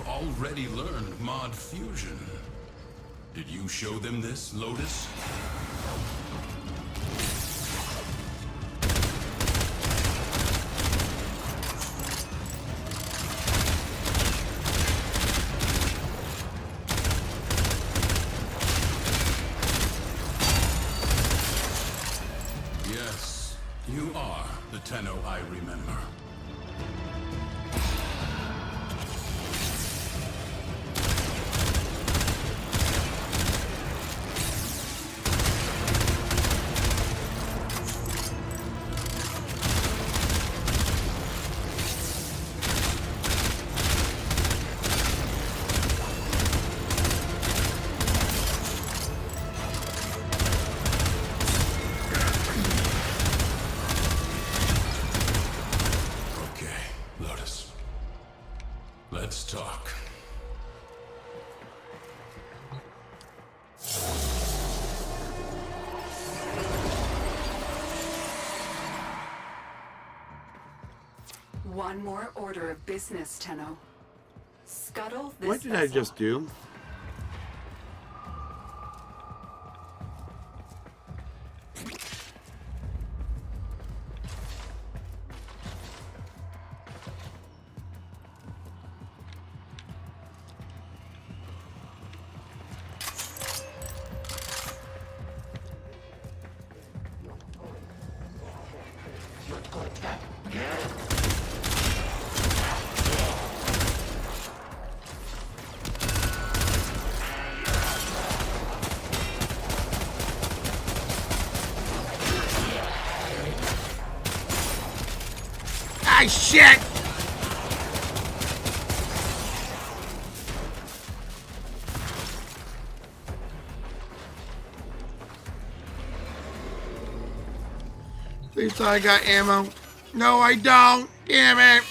Already learned mod fusion. Did you show them this, Lotus? Yes, you are the Tenno I remember. Let's talk. One more order of business, Tenno. Scuttle this What did I vessel. just do? Ah, shit! At least I got ammo. No, I don't. Damn it.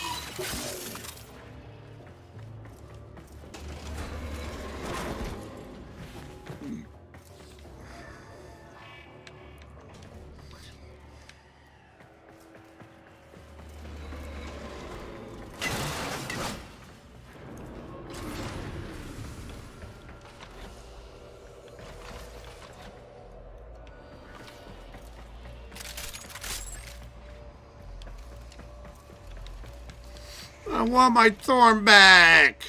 I want my thorn back.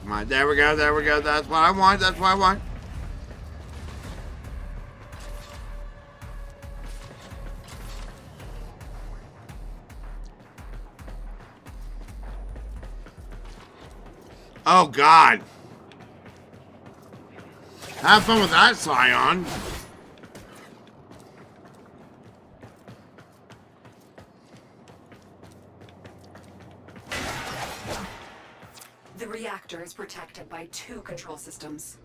Come on, there we go, there we go. That's what I want, that's what I want. Oh, God. Have fun with that, Scion. The reactor is protected by 2 control systems.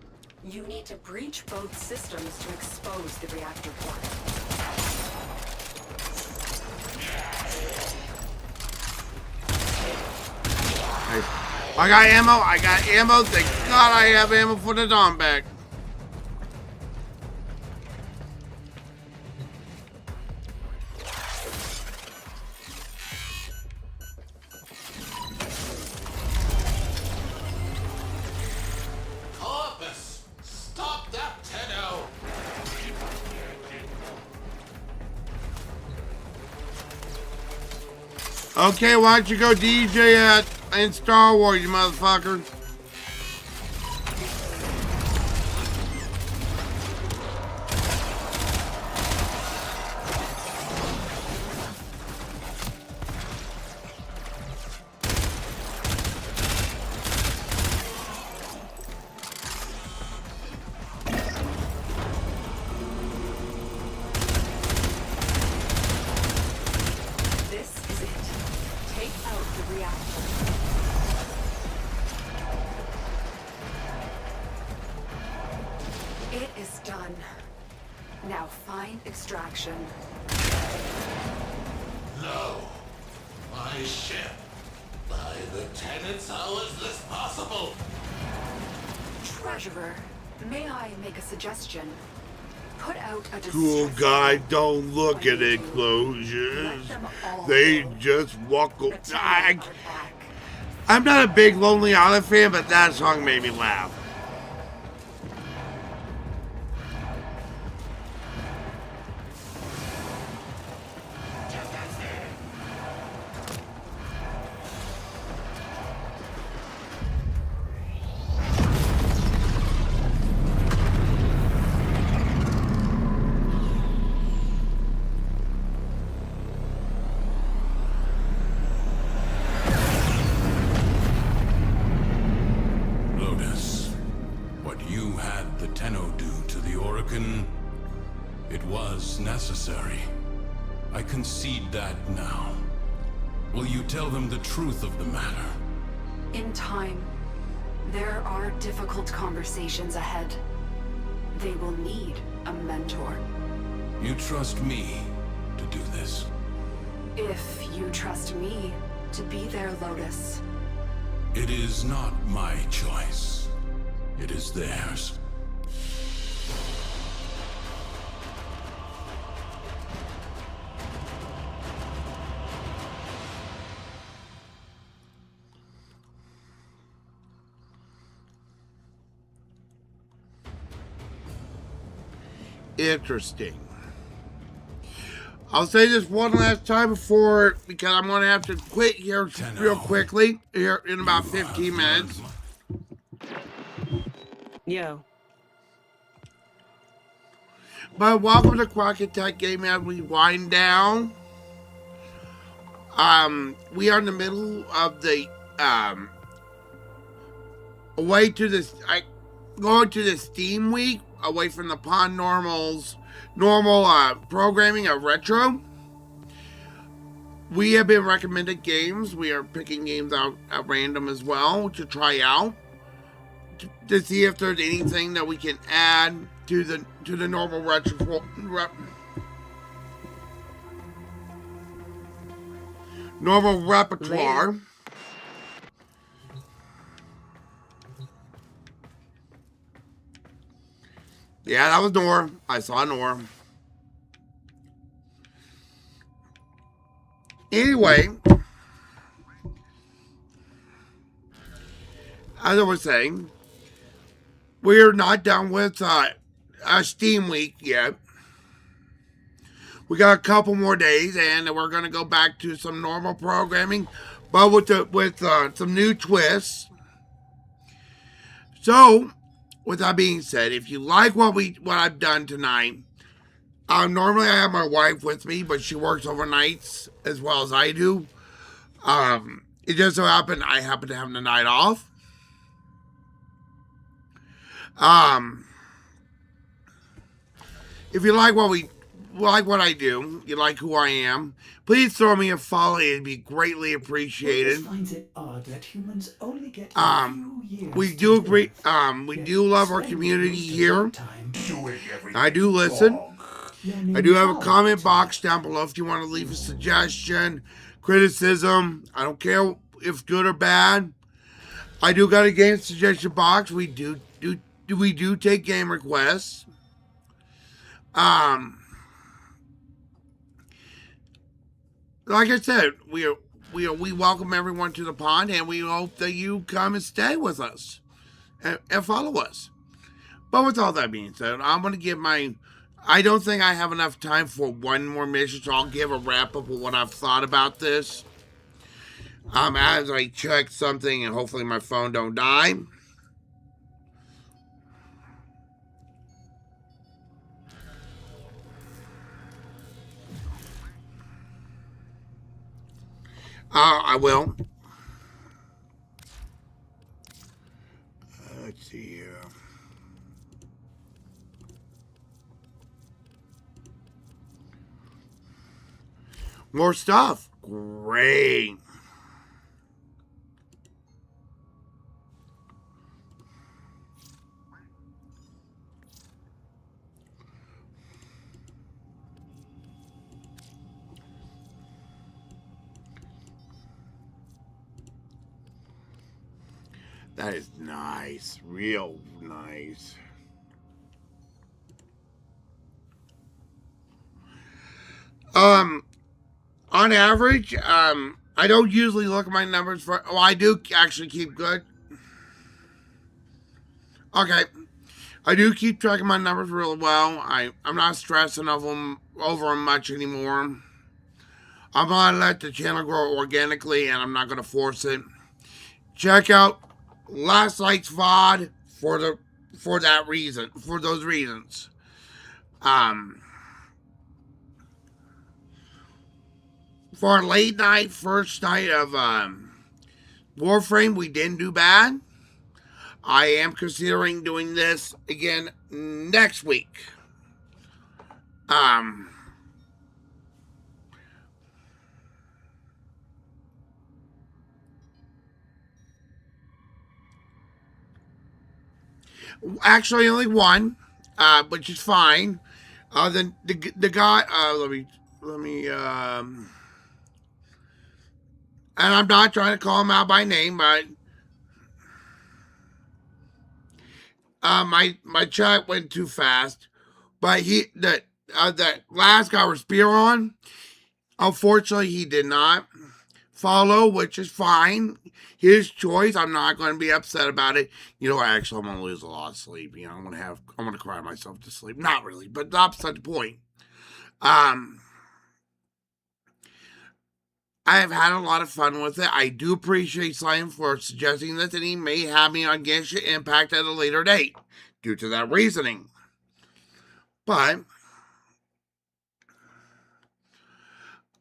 You need to breach both systems to expose the reactor port. I got ammo, I got ammo. Thank God I have ammo for the Dawn bag. Corpus, stop that Tenno! Okay, why don't you go DJ in Star Wars, you motherfucker? This is it. Take out the reactor. It is done. Now find extraction. No! My ship! By the tenants, how is this possible? Treasurer, may I make a suggestion? Put out a Cool distress guy, signal. don't look When at you do, enclosures. let them all They go. just walk The over. Tenno are back. I'm not a big Lonely Island fan, but that song made me laugh. Lotus, what you had the Tenno do to the Orokin, it was necessary. I concede that now. Will you tell them the truth of the matter? In time, there are difficult conversations ahead. They will need a mentor. You trust me to do this? If you trust me to be their Lotus. It is not my choice. It is theirs. Interesting. I'll say this one last time before, because I'm going to have to quit here real quickly, here in about 15 minutes. Yo. But welcome to QuackAttack Game as we wind down. We are in the middle of the, away to this, going to the Steam Week, away from the Pond Normal's normal programming of retro. We have been recommended games. We are picking games out at random as well to try out to see if there's anything that we can add to the normal retro normal repertoire. Later. Yeah, that was Nora. I saw Nora. Anyway, as I was saying, we're not done with Steam Week yet. We got a couple more days, and we're gonna go back to some normal programming, but with some new twists. So, with that being said, if you like what I've done tonight, normally I have my wife with me, but she works overnights as well as I do. It just so happened I happen to have the night off. If you like what I do, you like who I am, please throw me a follow. It'd be greatly appreciated. Finds it odd that humans only get we do agree. We do love our community here. I do listen. I do have a comment box down below if you want to leave a suggestion, criticism. I don't care if good or bad. I do got a game suggestion box. We do take game requests. Like I said, we welcome everyone to the pond, and we hope that you come and stay with us and follow us. But with all that being said, I'm going to give I don't think I have enough time for one more mission, so I'll give a wrap up of what I've thought about this. As I check something, and hopefully my phone don't die. I will. Let's see here. More stuff. Great. That is nice. Real nice. On average, I don't usually look at my numbers well, I do actually keep good. Okay. I do keep track of my numbers really well. I'm not stressing over them much anymore. I'm gonna let the channel grow organically, and I'm not gonna force it. Check out last night's VOD for those reasons. For our late night, first night of Warframe, we didn't do bad. I am considering doing this again next week. Actually, only one, which is fine. Then the guy. Let me. And I'm not trying to call him out by name, but my chat went too fast. But that last guy with spear on, unfortunately, he did not follow, which is fine. His choice. I'm not going to be upset about it. You know, actually, I'm going to lose a lot of sleep. You know, I'm going to cry myself to sleep. Not really, but that's the point. I have had a lot of fun with it. I do appreciate Slime for suggesting this, and he may have me on Genshin Impact at a later date due to that reasoning. But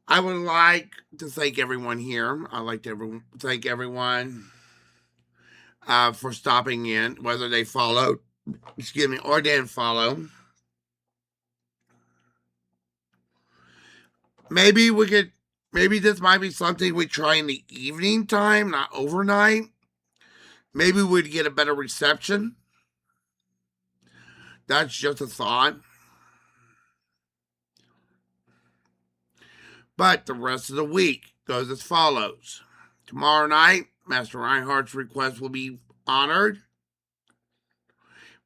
I would like to thank everyone here. I'd like to thank everyone for stopping in, whether they followed, or didn't follow. Maybe this might be something we try in the evening time, not overnight. Maybe we'd get a better reception. That's just a thought. But the rest of the week goes as follows. Tomorrow night, Master Reinhardt's request will be honored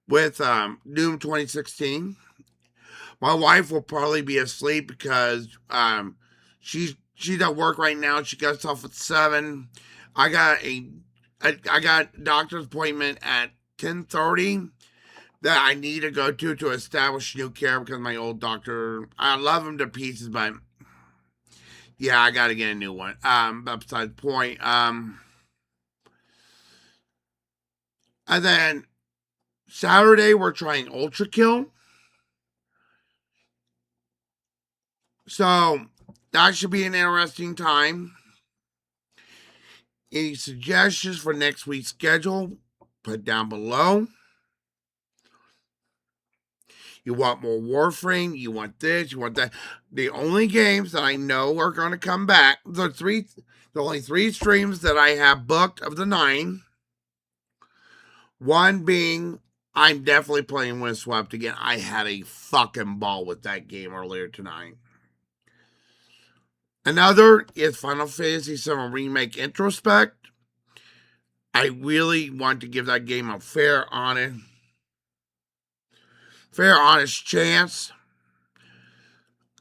with Doom 2016. My wife will probably be asleep because she's at work right now. She gets off at 7. I got a doctor's appointment at 10:30 that I need to go to establish new care because my old doctor, I love him to pieces, but yeah, I got to get a new one. But besides the point, And then Saturday, we're trying Ultra Kill. So that should be an interesting time. Any suggestions for next week's schedule? Put down below. You want more Warframe, you want this, you want that. The only games that I know are going to come back, the only 3 streams that I have booked of the 9. One being, I'm definitely playing Windswept again. I had a fucking ball with that game earlier tonight. Another is Final Fantasy VII Remake Introspect. I really want to give that game a fair, honest chance.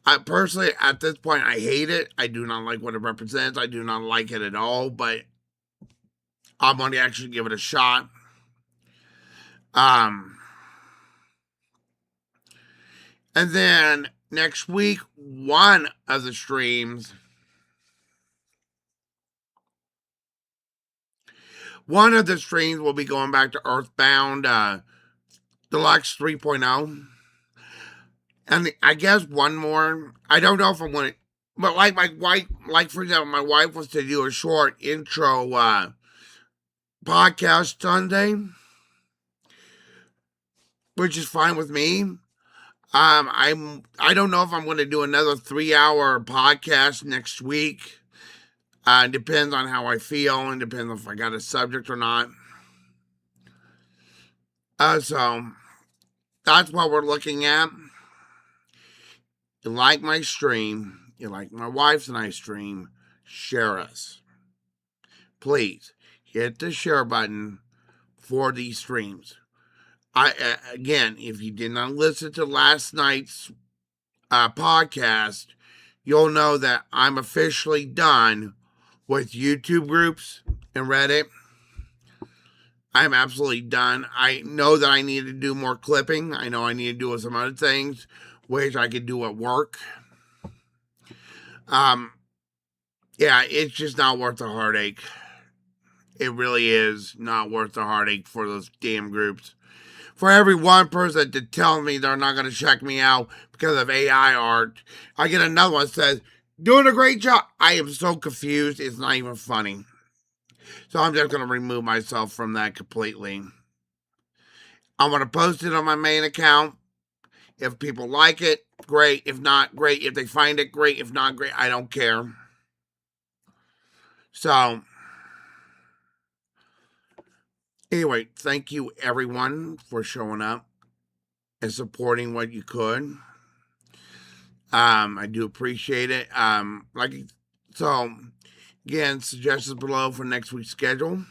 I personally, at this point, I hate it. I do not like what it represents. I do not like it at all, but I'm going to actually give it a shot. And then next week, one of the streams will be going back to Earthbound Deluxe 3.0. And I guess one more. I don't know if I'm going to, but like my wife, for example, my wife was to do a short intro podcast Sunday, which is fine with me. I don't know if I'm going to do another 3-hour podcast next week. Depends on how I feel and depends if I got a subject or not. So that's what we're looking at. You like my stream, you like my wife's and I stream, share us. Please hit the share button for these streams. Again, if you did not listen to last night's podcast, you'll know that I'm officially done with YouTube groups and Reddit. I'm absolutely done. I know that I need to do more clipping. I know I need to do some other things, which I could do at work. Yeah, it's just not worth the heartache. It really is not worth the heartache for those damn groups. For every one person to tell me they're not going to check me out because of AI art, I get another one that says, doing a great job. I am so confused, it's not even funny. So I'm just going to remove myself from that completely. I'm going to post it on my main account. If people like it, great. If not, great. If they find it, great. If not, great. I don't care. So, anyway, thank you everyone for showing up and supporting what you could. I do appreciate it. So again, suggestions below for next week's schedule.